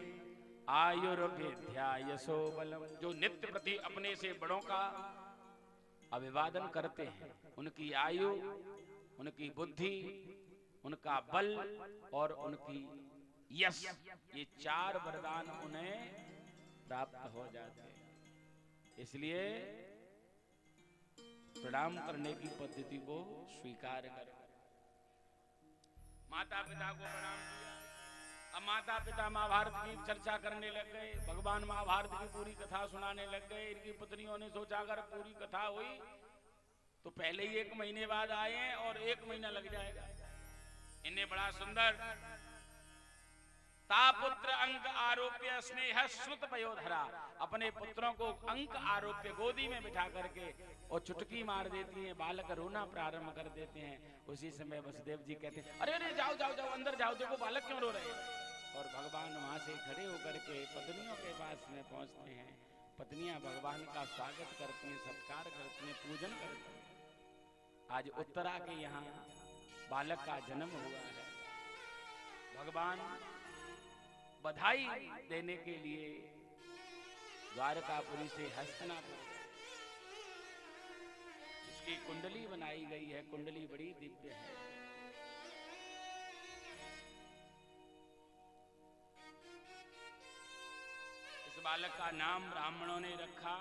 आयुर्विद्या यशो बलम। जो नित्य प्रति अपने से बड़ों का अभिवादन करते हैं, उनकी आयु, उनकी बुद्धि, उनका बल और उनकी यश, ये 4 वरदान उन्हें प्राप्त हो जाते हैं। इसलिए प्रणाम करने की पद्धति को स्वीकार करें। माता पिता को प्रणाम किया। अब माता पिता महाभारत की चर्चा करने लग गए, भगवान महाभारत की पूरी कथा सुनाने लग गए। इनकी पत्नियों ने सोचा अगर पूरी कथा हुई तो पहले ही 1 महीने बाद आए हैं और 1 महीना लग जाएगा। इन्हें बड़ा सुंदर तापुत्र अंक आरोप्य स्नेह श्रुत पयोधरा, अपने पुत्रों को अंक आरोप्य गोदी में बिठा करके और चुटकी मार देती हैं, बालक रोना प्रारंभ कर देते हैं। उसी समय वसुदेव जी कहते हैं अरे अरे जाओ जाओ जाओ अंदर जाओ, देखो बालक क्यों रो रहे हैं। और भगवान वहां से खड़े होकर के पत्नियों के पास में पहुंचते हैं। पत्नियां भगवान का स्वागत करती हैं, सत्कार करती हैं, पूजन करती हैं। आज उत्तरा के यहाँ बालक का जन्म हुआ है। भगवान बधाई देने के लिए द्वारकापुरी से हस्तिनापुर, इसकी कुंडली बनाई गई है। कुंडली बड़ी दिव्य है। इस बालक का नाम ब्राह्मणों ने रखा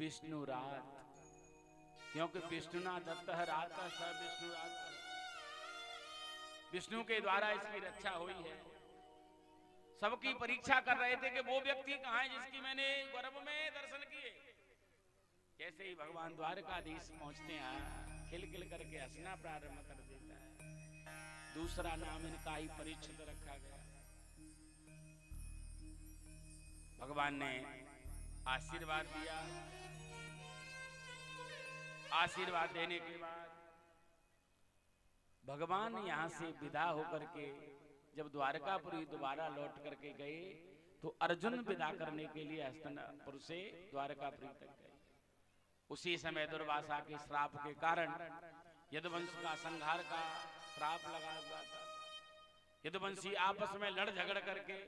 विष्णुरात, क्योंकि विष्णुना दत्त रात स विष्णुरात, विष्णु के द्वारा इसकी रक्षा हुई है। सबकी परीक्षा कर रहे थे कि वो व्यक्ति कहाँ है जिसकी मैंने गर्भ में दर्शन किए। जैसे ही भगवान द्वारकाधीश पहुंचते हैं, खिल खिल करके हंसना प्रारंभ कर देता है। दूसरा नाम इनका ही परीक्षित रखा गया। भगवान ने आशीर्वाद दिया। आशीर्वाद देने के बाद भगवान यहां से विदा होकर के जब द्वारकापुरी दोबारा लौट करके गए तो अर्जुन विदा करने के लिए हस्तिनापुर से द्वारकापुरी तक गए। उसी समय दुर्वासा के श्राप के कारण यदुवंश का संहार का श्राप लगा हुआ था। यदुवंशी आपस में लड़ झगड़ करके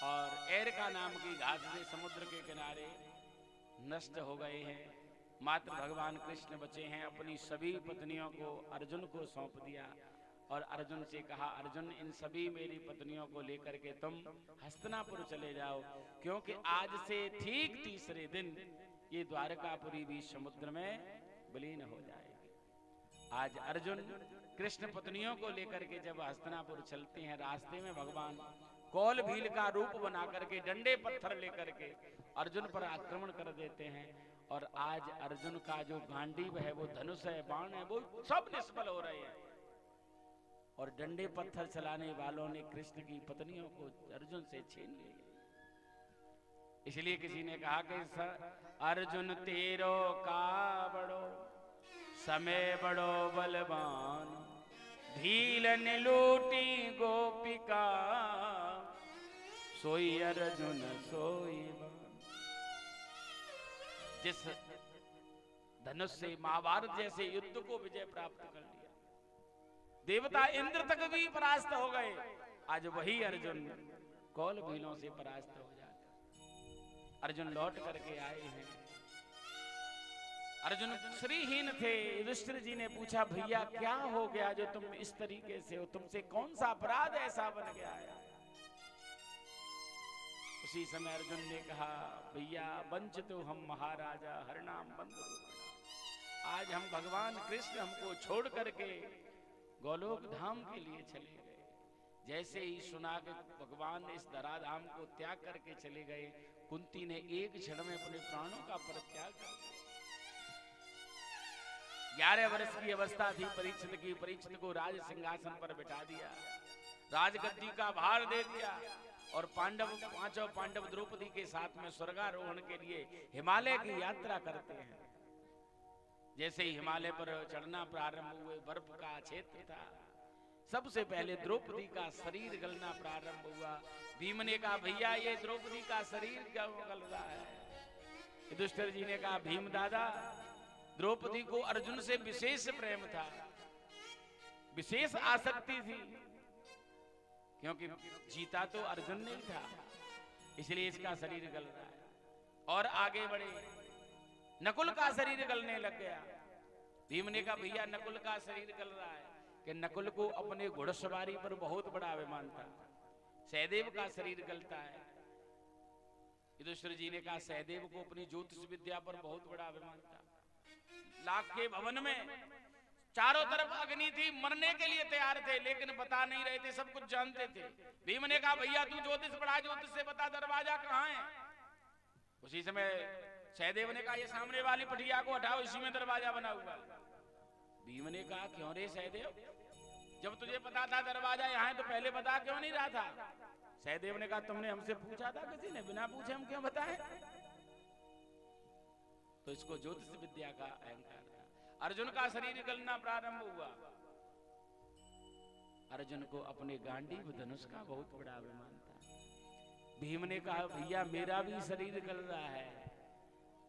और एरका नाम की घास से समुद्र के किनारे नष्ट हो गए हैं। मात्र भगवान कृष्ण बचे हैं। अपनी सभी पत्नियों को अर्जुन को सौंप दिया और अर्जुन से कहा अर्जुन इन सभी मेरी पत्नियों को लेकर के तुम हस्तिनापुर चले जाओ, क्योंकि आज से ठीक तीसरे दिन ये द्वारकापुरी भी समुद्र में विलीन हो जाएगी। आज अर्जुन कृष्ण पत्नियों को लेकर के जब हस्तिनापुर चलते हैं, रास्ते में भगवान कौल भील का रूप बना करके डंडे पत्थर लेकर के अर्जुन पर आक्रमण कर देते हैं। और आज अर्जुन का जो गांडीव है, वो धनुष है, बाण है, वो सब निष्फल हो रहे हैं। और डंडे पत्थर चलाने वालों ने कृष्ण की पत्नियों को अर्जुन से छीन लिया। इसलिए किसी ने कहा कि अर्जुन तेरो का बड़ो समय बड़ो बलवान, भीलन लूटी गोपिका सोई अर्जुन सोई। जिस धनुष से महाभारत जैसे युद्ध को विजय प्राप्त कर लिया, देवता इंद्र तक भी परास्त हो गए, आज वही अर्जुन कौल भीलों से परास्त हो जाता। अर्जुन लौट करके आए हैं। अर्जुन श्रीहीन थे। युधिष्ठिर जी ने पूछा भैया क्या हो गया जो तुम इस तरीके से हो, तुमसे कौन सा अपराध ऐसा बन गया है। उसी समय अर्जुन ने कहा भैया वंचित हम महाराजा हर नाम बंधु, आज हम भगवान कृष्ण हमको छोड़ करके गोलोक धाम के लिए चले गए। जैसे ही सुना कि भगवान इस धराधाम को त्याग करके चले गए, कुंती ने एक क्षण में अपने प्राणों का परित्याग कर दिया। 11 वर्ष की अवस्था थी परीक्षित की। परीक्षित को राज सिंहासन पर बिठा दिया, राजगद्दी का भार दे दिया और पांचों पांडव द्रौपदी के साथ में स्वर्गारोहण के लिए हिमालय की यात्रा करते हैं। जैसे ही हिमालय पर चढ़ना प्रारंभ हुए, बर्फ का क्षेत्र था। सबसे पहले द्रौपदी का शरीर गलना प्रारंभ हुआ। भीम ने कहा भैया ये द्रौपदी का शरीर क्यों गल रहा है? युधिष्ठिर जी ने कहा भीम दादा, द्रौपदी को अर्जुन से विशेष प्रेम था, विशेष आसक्ति थी, क्योंकि जीता तो अर्जुन ने था, इसलिए इसका शरीर गल रहा है। और आगे बढ़े, नकुल का शरीर गलने लग गया। भीम ने कहा भैया नकुल का शरीर गल रहा है, कि नकुल को अपने घुड़सवारी पर बहुत बड़ा अभिमान था। सहदेव का शरीर गलता है। युधिष्ठिर जी ने कहा सहदेव को अपनी ज्योतिष विद्या पर बहुत बड़ा अभिमान था। लाख के भवन में चारों तरफ अग्नि थी, मरने के लिए तैयार थे, लेकिन बता नहीं रहे थे, सब कुछ जानते थे। भीम ने कहा भैया तू ज्योतिष पढ़ा, ज्योतिष से बता दरवाजा कहाँ है। उसी समय सहदेव ने कहा ये सामने वाली पटिया को हटाओ, इसी में दरवाजा बना हुआ। भीम ने कहा क्यों रे सहदेव, जब तुझे पता था दरवाजा यहाँ है तो पहले बता क्यों नहीं रहा था? सहदेव ने कहा तुमने हमसे पूछा था किसी ने, बिना पूछे हम क्यों बताएं? तो इसको ज्योतिष विद्या का अहंकार था। अर्जुन का शरीर गलना प्रारंभ हुआ। अर्जुन को अपने गांडीव धनुष का बहुत बड़ा अभिमान था। भीम ने कहा भैया मेरा भी शरीर गल रहा है।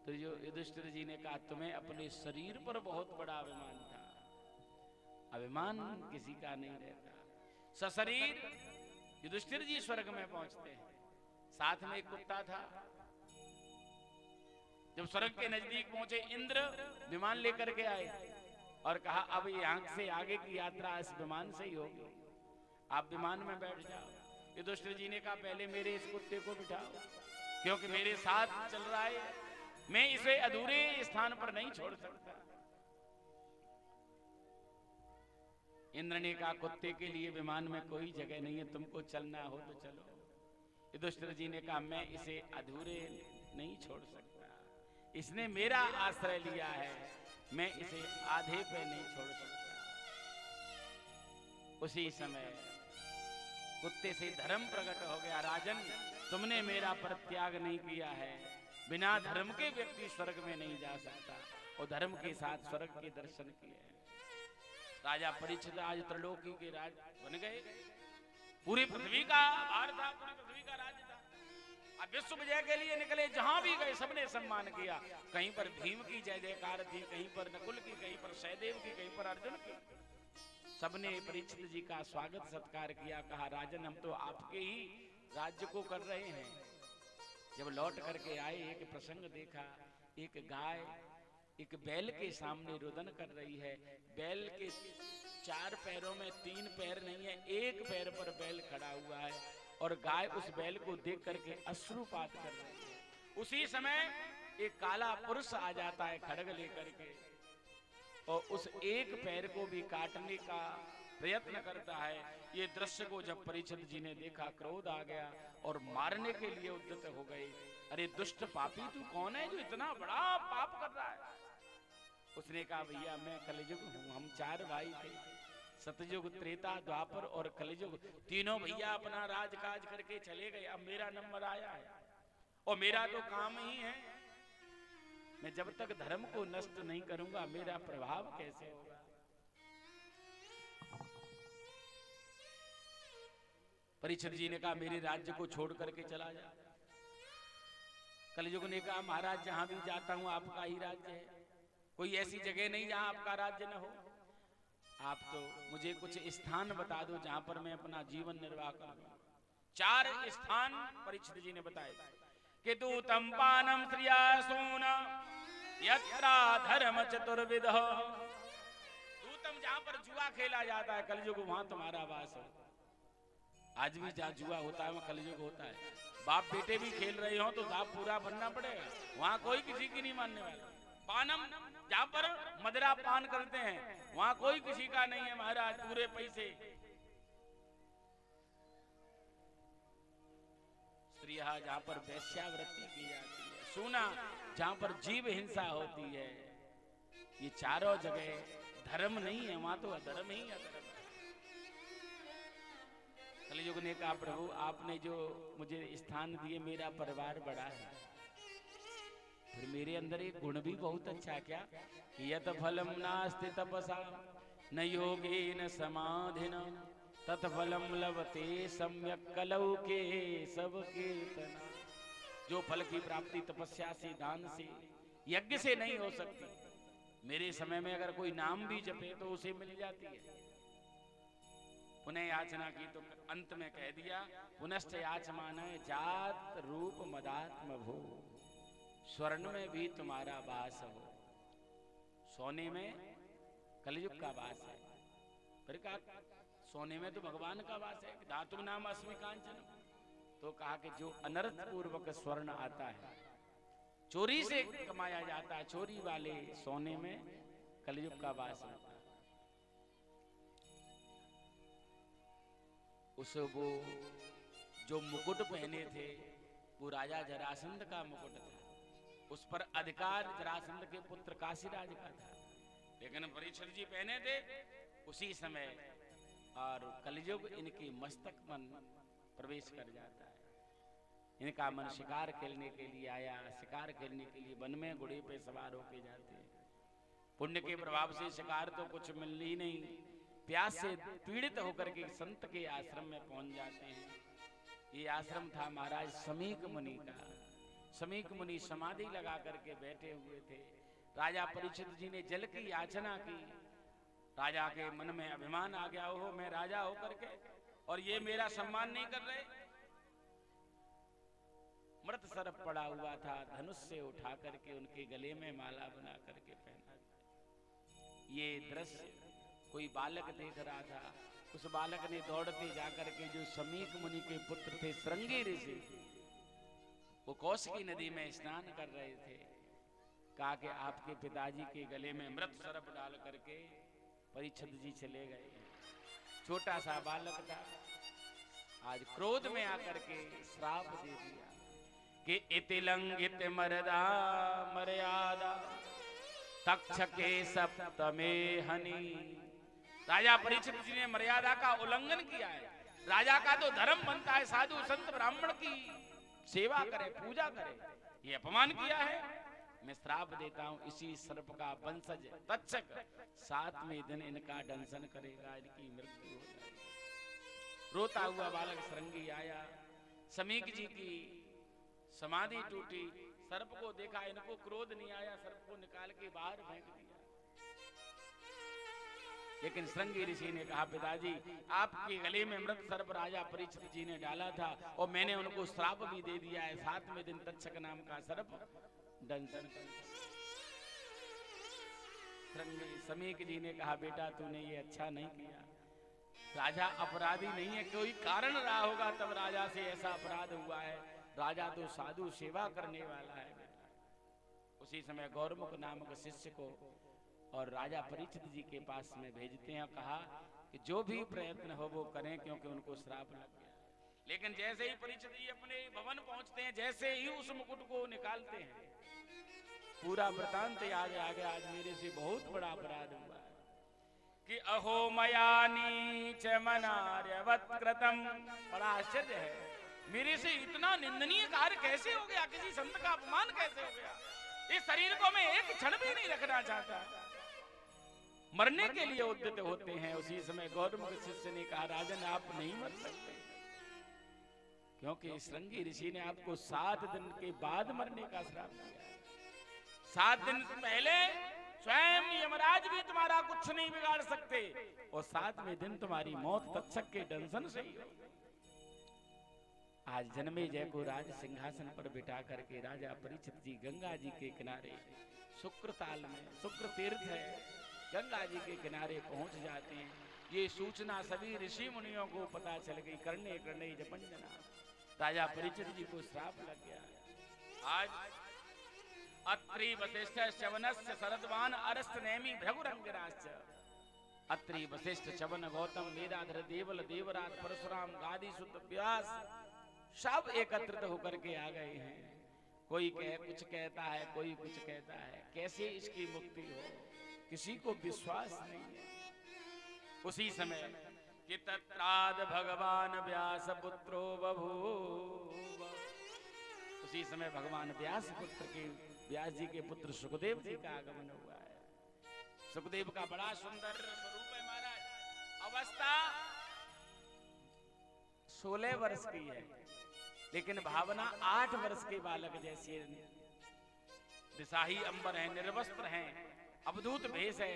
तो जो युधिष्ठिर जी ने कहा तुम्हें अपने शरीर पर बहुत बड़ा अभिमान था। अभिमान किसी का नहीं रहता। सशरीर युधिष्ठिर जी स्वर्ग में पहुंचते हैं, साथ में एक कुत्ता था। जब स्वर्ग के नजदीक पहुंचे, इंद्र विमान लेकर के आए और कहा अब यहाँ से आगे की यात्रा इस विमान से ही होगी, आप विमान में बैठ जाओ। युधिष्ठिर जी ने कहा पहले मेरे इस कुत्ते को बिठाओ, क्योंकि मेरे साथ चल रहा है, मैं इसे अधूरे स्थान पर नहीं छोड़ सकता। इंद्र ने कहा कुत्ते के लिए विमान में कोई जगह नहीं है, तुमको चलना हो तो चलो। युधिष्ठिर जी ने कहा मैं इसे अधूरे नहीं छोड़ सकता, इसने मेरा आश्रय लिया है, मैं इसे आधे पे नहीं छोड़ सकता। उसी समय कुत्ते से धर्म प्रकट हो गया, राजन तुमने मेरा परित्याग नहीं किया है, बिना धर्म के व्यक्ति स्वर्ग में नहीं जा सकता, और धर्म के साथ स्वर्ग के दर्शन किए। राजा परीक्षित आज त्रिलोकी के राज बन गए, पूरी पृथ्वी का भार था, पूरी पृथ्वी का राज था। अब विश्व विजय के लिए निकले, जहां भी गए सबने सम्मान किया। कहीं पर भीम की जय जयकार थी, कहीं पर नकुल की, कहीं पर सहदेव की, कहीं पर अर्जुन की। सबने परीक्षित जी का स्वागत सत्कार किया। कहा राजन हम तो आपके ही राज्य को कर रहे हैं। जब लौट करके आए, एक प्रसंग देखा, एक गाय एक बैल के सामने रुदन कर रही है। बैल के 4 पैरों में 3 पैर नहीं है, एक पैर पर बैल खड़ा हुआ है, और गाय उस बैल को देख करके अश्रुपात कर रही है। उसी समय एक काला पुरुष आ जाता है खड्ग लेकर के, और उस एक पैर को भी काटने का प्रयत्न करता है। ये दृश्य को जब परीक्षित जी ने देखा, क्रोध आ गया और मारने के लिए उद्यत हो गए। अरे दुष्ट पापी तू कौन है जो इतना बड़ा पाप कर रहा है? उसने कहा भैया मैं कलिजुग हूँ, हम 4 भाई थे, सतयुग त्रेता द्वापर और कलिजुग, तीनों भैया अपना राजकाज करके चले गए। अब मेरा नंबर आया है और मेरा तो काम ही है, मैं जब तक धर्म को नष्ट नहीं करूंगा मेरा प्रभाव कैसे होगा? परीक्षित जी ने कहा मेरे राज्य को छोड़ करके चला जा। कलिजुग ने कहा महाराज जहां भी जाता हूं आपका ही राज्य है, कोई ऐसी जगह नहीं जहां आपका राज्य न हो। आप तो मुझे कुछ स्थान बता दो जहां पर मैं अपना जीवन निर्वाह करूं। 4 स्थान परीक्षित जी ने बताए कि दूतम पानम श्रियासून यत्रा धर्म चतुर्विध। दूतम जहां पर जुआ खेला जाता है कलयुग, वहां तुम्हारा वास हो। आज भी जहां जुआ होता है वहां कलयुग होता है। बाप बेटे भी खेल रहे हो तो दाप पूरा बनना पड़ेगा, वहां कोई किसी की नहीं मानने वाला। पानम जहां पर मदिरा पान करते हैं वहां कोई किसी का नहीं है महाराज, पूरे पैसे। स्त्रियां जहां पर वेश्यावृत्ति की जाती है, सोना जहां पर जीव हिंसा होती है, ये चारों जगह धर्म नहीं है, वहां तो अधर्म ही अधर्म है। कलयुग ने कहा प्रभु आपने जो मुझे स्थान दिए, मेरा परिवार बड़ा है, फिर मेरे अंदर एक गुण भी बहुत अच्छा क्या, यत फलम नास्ति तपसा न योगेन समाधिना तत्फलम लभते सम्यक कलौ के सब कीर्तना। जो फल की प्राप्ति तपस्या से, दान से, यज्ञ से नहीं हो सकती, मेरे समय में अगर कोई नाम भी जपे तो उसे मिल जाती है। पुनः याचना की तो अंत में कह दिया पुनश्च याचमान जात रूप मदात्म भो, स्वर्ण में भी तुम्हारा वास हो, सोने में कलयुग का वास है। फिर कहा सोने में तो भगवान का वास है, धातु नाम अस्मि कांचन। तो कहा कि जो अनर्थ पूर्वक स्वर्ण आता है, चोरी से कमाया जाता है, चोरी वाले सोने में कलयुग का वास होता है। उस वो जो मुकुट पहने थे वो राजा जरासंध का मुकुट था, उस पर अधिकार जरासंध के पुत्र काशीराज का था, लेकिन परीक्षित जी पहने थे उसी समय, और कलयुग इनके मस्तक मन प्रवेश कर जाता है। इनका मन शिकार खेलने के लिए आया, शिकार खेलने के लिए वन में घोड़े पे सवार होके जाते हैं। पुण्य के प्रभाव से शिकार तो कुछ मिल ही नहीं, प्यास से पीड़ित होकर के संत के आश्रम में पहुंच जाते हैं। ये आश्रम था महाराज समीक मुनि का। समीक मुनि समाधि लगा करके बैठे हुए थे। राजा परीक्षित जी ने जल की याचना की, राजा के मन में अभिमान आ गया, ओहो मैं राजा होकर के और ये मेरा सम्मान नहीं कर रहे। मृत सर्प पड़ा हुआ था, धनुष से उठा करके उनके गले में माला बना करके पहना। ये दृश्य कोई बालक देख रहा था। उस बालक ने दौड़ते जाकर के जो समीक मुनि के पुत्र थे श्रृंगी ऋषि, वो कौशिकी नदी में स्नान कर रहे थे, कहा कि आपके पिताजी के गले में मृत सर्प डाल करके परीक्षित जी चले गए। छोटा सा बालक था, आज क्रोध में आकर के श्राप दे दिया कि इति लंघित मर्दा मर्यादा तक्षके सप्तमे हनि। राजा परीक्षित जी ने मर्यादा का उल्लंघन किया है। राजा का तो धर्म बनता है साधु संत ब्राह्मण की सेवा करे, पूजा करे, ये अपमान किया है। मैं श्राप देता हूं, इसी सर्प का वंशज तक्षक 7वें दिन इनका दंशन करेगा, इनकी मृत्यु हो जाएगी। रोता हुआ बालक श्रृंगी आया, समीक जी की समाधि टूटी, सर्प को देखा, इनको क्रोध नहीं आया, सर्प को निकाल के बाहर फेंक दिया। लेकिन श्रृंगी ऋषि ने कहा पिताजी आपके गले में मृत सर्प राजा परीक्षित जी ने डाला था और मैंने उनको श्राप भी दे दिया है, 7वें दिन तक्षक नाम का सर्प दंशन कर। समीक जी ने कहा बेटा तूने ये अच्छा नहीं किया, राजा अपराधी नहीं है, कोई कारण रहा होगा तब राजा से ऐसा अपराध हुआ है। राजा तो साधु सेवा करने वाला है बेटा। उसी समय गौरमुख नामक शिष्य को और राजा परीक्षित जी के पास में भेजते हैं, कहा कि जो भी प्रयत्न हो वो करें क्योंकि उनको श्राप लग गया। लेकिन जैसे ही परीक्षित जी अपने भवन पहुंचते हैं, जैसे ही उस मुकुट को निकालते हैं, पूरा वृतांत याद आ गया। आज मेरे से बहुत बड़ा अपराध हुआ है कि अहो मया नीच मनार्यवत कृतम। बड़ा आश्चर्य है, मेरे से इतना निंदनीय कार्य कैसे हो गया, किसी संत का अपमान कैसे हो गया। इस शरीर को मैं एक क्षण भी नहीं रखना चाहता, मरने के लिए उद्यत होते हैं। उसी समय गौरमुख शिष्य ने कहा राजन आप नहीं मर सकते, क्योंकि श्रृंगी ऋषि ने आपको 7 दिन के बाद मरने का श्राप दिया है। 7 दिन पहले स्वयं यमराज भी तुम्हारा कुछ नहीं बिगाड़ सकते, और 7वें दिन तुम्हारी मौत तक्षक के दंशन से ही होगी। आज जन्मेजय को राज सिंहासन पर बिठा करके राजा परीक्षित जी गंगा जी के किनारे, शुक्र ताल में, शुक्र तीर्थ है, गंगा जी के किनारे पहुंच जाते हैं। ये सूचना सभी ऋषि मुनियों को पता चल गई। करने करने जपंजना, राजा परीक्षित जी को श्राप लग गया। आज अत्रि वशिष्ठ च्यवनस्य शरद्वान अरस्त नेमि भृगुरंगिराश्च। अत्रि वशिष्ठ च्यवन गौतम वेदाधर देवल देवराज परशुराम गादी सुत व्यास सब एकत्रित होकर के आ गए हैं। कोई कुछ कहता है, कोई कुछ कहता है, कैसे इसकी मुक्ति हो, किसी को विश्वास नहीं है। उसी समय कि तत्राद भगवान व्यास पुत्रो बभूव, उसी समय भगवान व्यास पुत्र के व्यास जी के पुत्र सुखदेव जी का आगमन हुआ है। सुखदेव का बड़ा सुंदर स्वरूप है महाराज। अवस्था 16 वर्ष की है, लेकिन भावना 8 वर्ष के बालक जैसी है। दिशाही अंबर है, निर्वस्त्र हैं, अवधूत भेष है,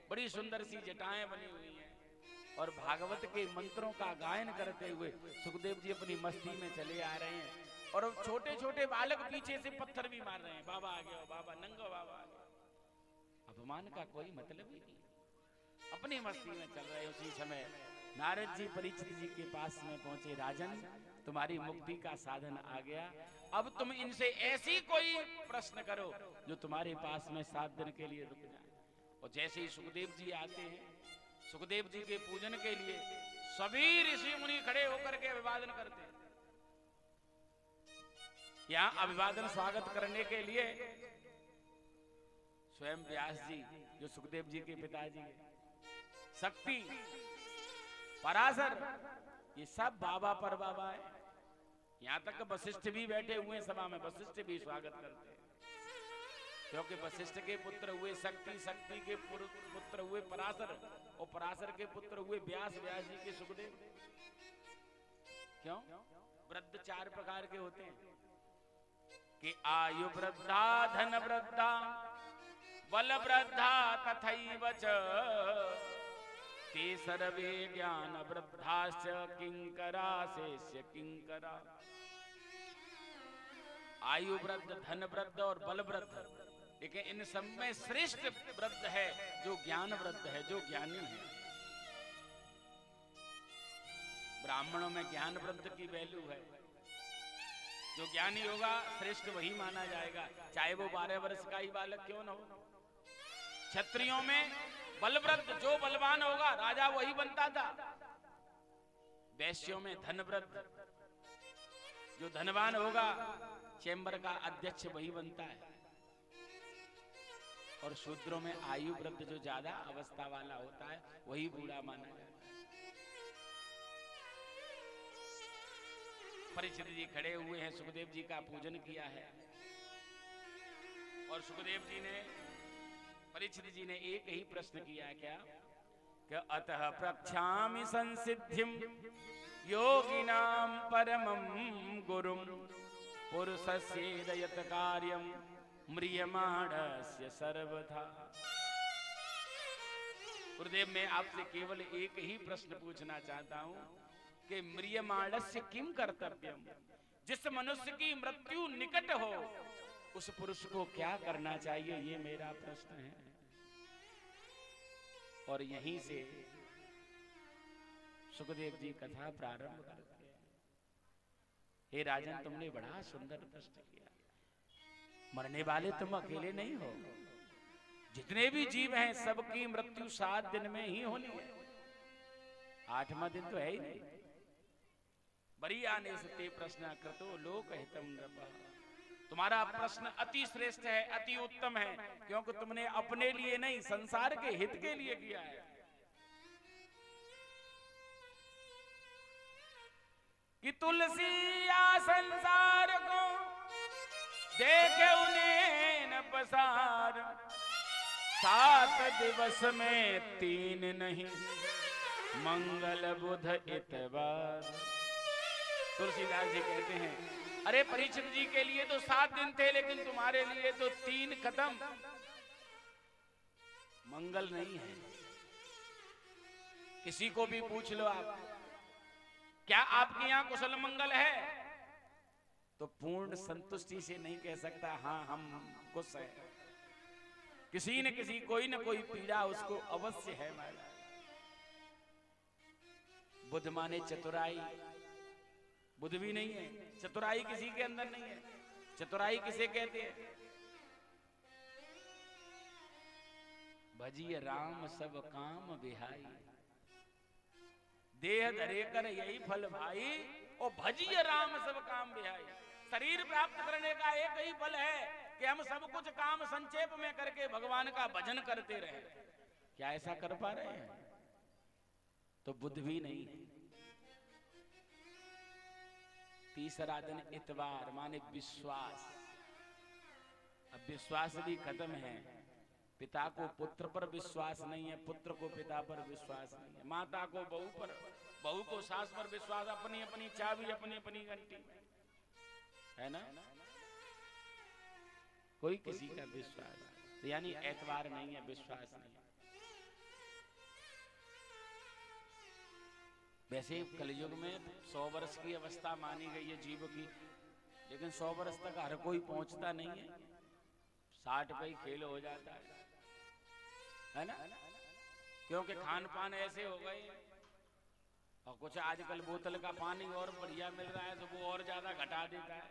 बड़ी सुंदर सी जटाएं बनी हुई हैं, और भागवत के मंत्रों का गायन करते हुए सुखदेव जी अपनी मस्ती में चले आ रहे हैं। और छोटे छोटे बालक पीछे से पत्थर भी मार रहे हैं, बाबा आ गया, बाबा नंगा, बाबा आ गया। अपमान का कोई मतलब ही नहीं, अपनी मस्ती में चल रहे। उसी समय नारद जी परीक्षित जी के पास में पहुंचे। राजन, तुम्हारी मुक्ति का साधन आ गया, अब तुम इनसे ऐसी कोई प्रश्न करो जो तुम्हारे पास में 7 दिन के लिए रुक जाए। और जैसे ही सुखदेव जी आते हैं, सुखदेव जी के पूजन के लिए सभी ऋषि मुनि खड़े होकर के अभिवादन करते हैं। यहाँ अभिवादन स्वागत करने के लिए स्वयं व्यास जी जो सुखदेव जी के पिताजी हैं, शक्ति, पराशर, ये सब बाबा पर बाबा है। यहाँ तक वशिष्ठ भी बैठे हुए हैं सभा में, वशिष्ठ भी स्वागत करते हैं, क्योंकि वशिष्ठ के पुत्र हुए शक्ति, शक्ति के पुत्र हुए पराशर, और पराशर के पुत्र हुए व्यास, व्यास जी के सुखदेव। क्यों? वृद्ध 4 प्रकार के होते हैं कि आयु वृद्धा, धन वृद्धा, बल वृद्धा तथैव च ते सर्वे ज्ञान वृद्धाश्च किंकरा शेष्य किंकरा। आयु वृद्ध, धन वृद्ध और बल वृद्ध, लेकिन इन सब में श्रेष्ठ वृद्ध है जो ज्ञान वृद्ध है, जो ज्ञानी है। ब्राह्मणों में ज्ञान वृद्ध की वैल्यू है, जो ज्ञानी होगा श्रेष्ठ वही माना जाएगा, चाहे वो 12 वर्ष का ही बालक क्यों न हो। क्षत्रियों में बलवृद्ध, जो बलवान होगा राजा वही बनता था। वैश्यों में धनवृद्ध, जो धनवान होगा चैम्बर का अध्यक्ष वही बनता है। और शूद्रों में आयु वृद्ध, जो ज्यादा अवस्था वाला होता है वही बूढ़ा माना जाता है। परीक्षित जी खड़े हुए हैं, सुखदेव जी का पूजन किया है, और सुखदेव जी ने, परीक्षित जी ने एक ही प्रश्न किया, क्या अतः प्रख्यामि संसिद्धिम योगिनाम परमं गुरुम पुरुषस्येदयत कार्यम म्रियमाणस्य सर्वथा। गुरुदेव, मैं आपसे केवल एक ही प्रश्न पूछना चाहता हूं कि म्रियमाणस्य किम कर्तव्यम, जिस मनुष्य की मृत्यु निकट हो उस पुरुष को क्या करना चाहिए, ये मेरा प्रश्न है। और यहीं से सुखदेव जी कथा प्रारंभ करते हैं। हे राजन, तुमने बड़ा सुंदर प्रश्न किया। मरने वाले तुम अकेले नहीं हो, जितने भी जीव हैं सबकी मृत्यु 7 दिन में ही होनी है। 8वां दिन तो है ही नहीं। बरी आने से प्रश्न कृतो लोक हितम नृपः। तुम्हारा प्रश्न अति श्रेष्ठ है, अति उत्तम है, क्योंकि तुमने अपने लिए नहीं संसार के हित के लिए किया है। कि तुलसी या संसार को देखे उन्हें न पसार, 7 दिवस में 3 नहीं मंगल बुध इतवार। तुलसीदास जी कहते हैं, अरे परीक्षित जी के लिए तो 7 दिन थे, लेकिन तुम्हारे लिए तो 3 खत्म, मंगल नहीं है। किसी को भी पूछ लो आप, क्या आपके यहां कुशल मंगल है, तो पूर्ण संतुष्टि से नहीं कह सकता हाँ हम खुश हैं। किसी न किसी, कोई न कोई पीड़ा उसको अवश्य है। बुध माने चतुराई, बुध भी नहीं है, चतुराई किसी के अंदर नहीं है। चतुराई किसे कहते हैं? भजिय राम सब काम बिहाई, देह धरे कर यही फल भाई, और भजिय राम सब काम बिहाई। शरीर प्राप्त करने का एक ही फल है कि हम सब कुछ काम संक्षेप में करके भगवान का भजन करते रहे। क्या ऐसा कर पा रहे हैं? तो बुद्ध भी नहीं। तीसरा दिन इतवार माने विश्वास। अब विश्वास भी खत्म है। पिता को पुत्र पर विश्वास नहीं है, पुत्र को पिता पर विश्वास नहीं है, माता को बहू पर, बहू को सास पर विश्वास, अपनी अपनी चाबी अपनी अपनी घंटी, है ना? कोई किसी का विश्वास, तो यानी एतवार नहीं है, विश्वास नहीं है। वैसे कलयुग में 100 वर्ष की अवस्था मानी गई है जीव की, लेकिन 100 वर्ष तक हर कोई पहुंचता नहीं है। 60 पे ही खेल हो जाता है ना? क्योंकि खान पान ऐसे हो गए, और कुछ आजकल बोतल का पानी और बढ़िया मिल रहा है तो वो और ज्यादा घटा देता है।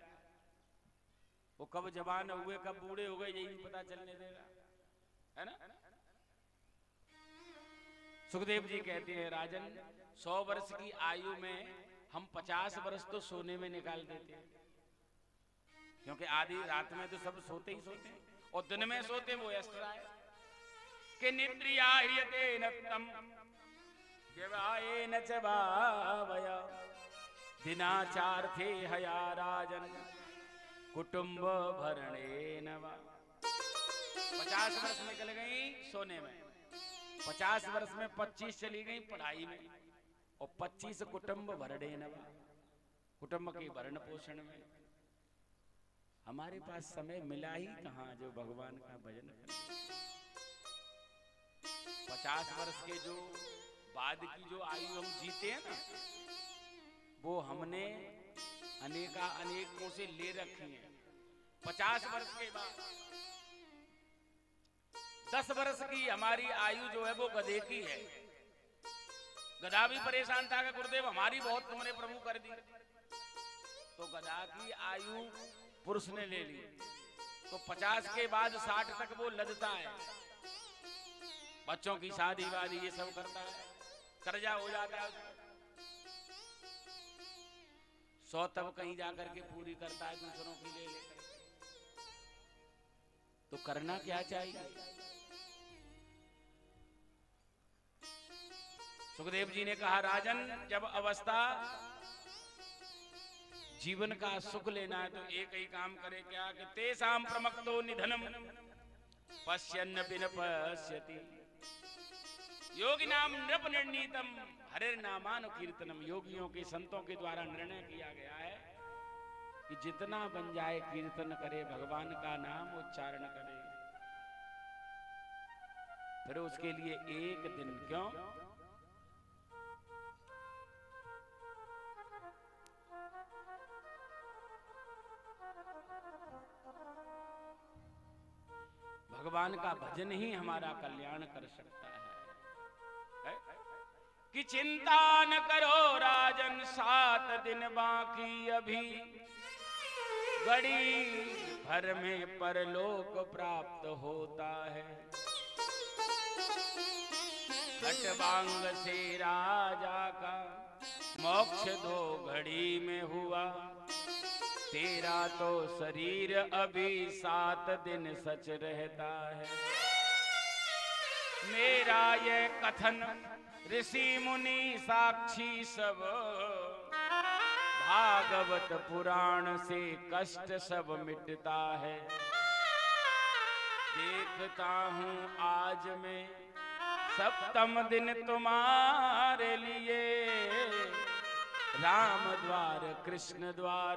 वो कब जवान हुए कब बूढ़े हो गए यही नहीं पता चलने देगा, है ना? सुखदेव जी कहते हैं राजन, 100 वर्ष की आयु में हम 50 वर्ष तो सोने में निकाल देते हैं, क्योंकि आधी रात में तो सब सोते ही सोते हैं, और दिन में सोते वो एक्स्ट्रा है कि निद्रिया ह्रियते नक्तम व्यवायेन च भावया दिनाचार्थे हया राजन कुटुंब भरणेन वा। 50 वर्ष निकल गई सोने में, 50 वर्ष में 25 चली गई पढ़ाई में, और 25 कुटुंब भरणेन वा, कुटुंब के भरण पोषण में। हमारे पास समय मिला ही कहाँ जो भगवान का भजन करे। 50 वर्ष के जो बाद की जो आयु हम जीते हैं ना, वो हमने अनेकों से ले रखी है। 50 वर्ष के बाद 10 वर्ष की हमारी आयु जो है वो गधे की है। गधा भी परेशान था कि गुरुदेव हमारी बहुत तुमने प्रभु कर दी, तो गधा की आयु पुरुष ने ले ली, तो 50 के बाद 60 तक वो लदता है, बच्चों की शादी वादी ये सब करता है, कर्जा हो जाता है उसको। 100 तब कहीं जाकर के पूरी करता है दूसरों की ले लेकर। तो करना क्या चाहिए? सुखदेव जी ने कहा राजन, जब अवस्था जीवन का सुख लेना है तो एक ही काम करे, क्या कि तेसाम प्रमक्तो निधनम पश्यन्न बिन पश्यति योगिनाम नृप निर्णीतम हरे नामानुकीर्तनम। योगियों के संतों के द्वारा निर्णय किया गया है कि जितना बन जाए कीर्तन करे, भगवान का नाम उच्चारण करे, फिर उसके लिए एक दिन क्यों भगवान का भजन ही हमारा कल्याण कर सकता है। कि चिंता न करो राजन 7 दिन बाकी अभी, घड़ी भर में परलोक प्राप्त होता है। खटवांग से राजा का मोक्ष 2 घड़ी में हुआ, तेरा तो शरीर अभी 7 दिन सच रहता है। मेरा ये कथन ऋषि मुनि साक्षी सब, भागवत पुराण से कष्ट सब मिटता है। देखता हूँ आज मैं 7वें दिन तुम्हारे लिए, राम द्वार कृष्ण द्वार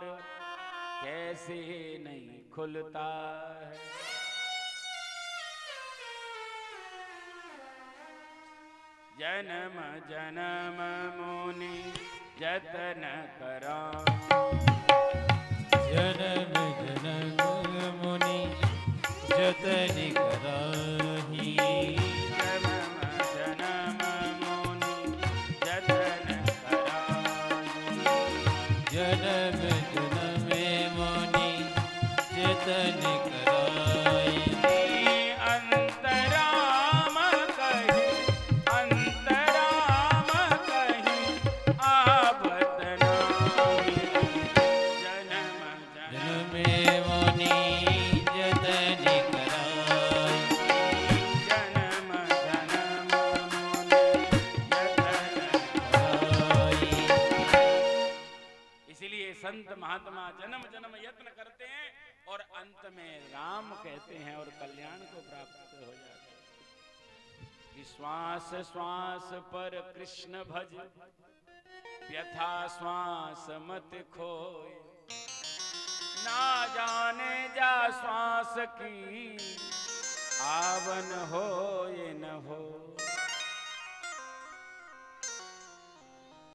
कैसे नहीं खुलता है। जन्म जन्म मुनि जतन करा, जन्म जन्म मुनि जतन कराही। जन्म जन्म मुनि जतन कराही, जन्म जन्म मुनि जतन कराही। अंतराम संत महात्मा जन्म जन्म यत्न करते हैं और अंत में राम कहते हैं और कल्याण को प्राप्त हो जाते हैं। कि श्वास श्वास पर कृष्ण भज, व्यथा श्वास मत खोए, ना जाने जा श्वास की आवन हो ये न हो।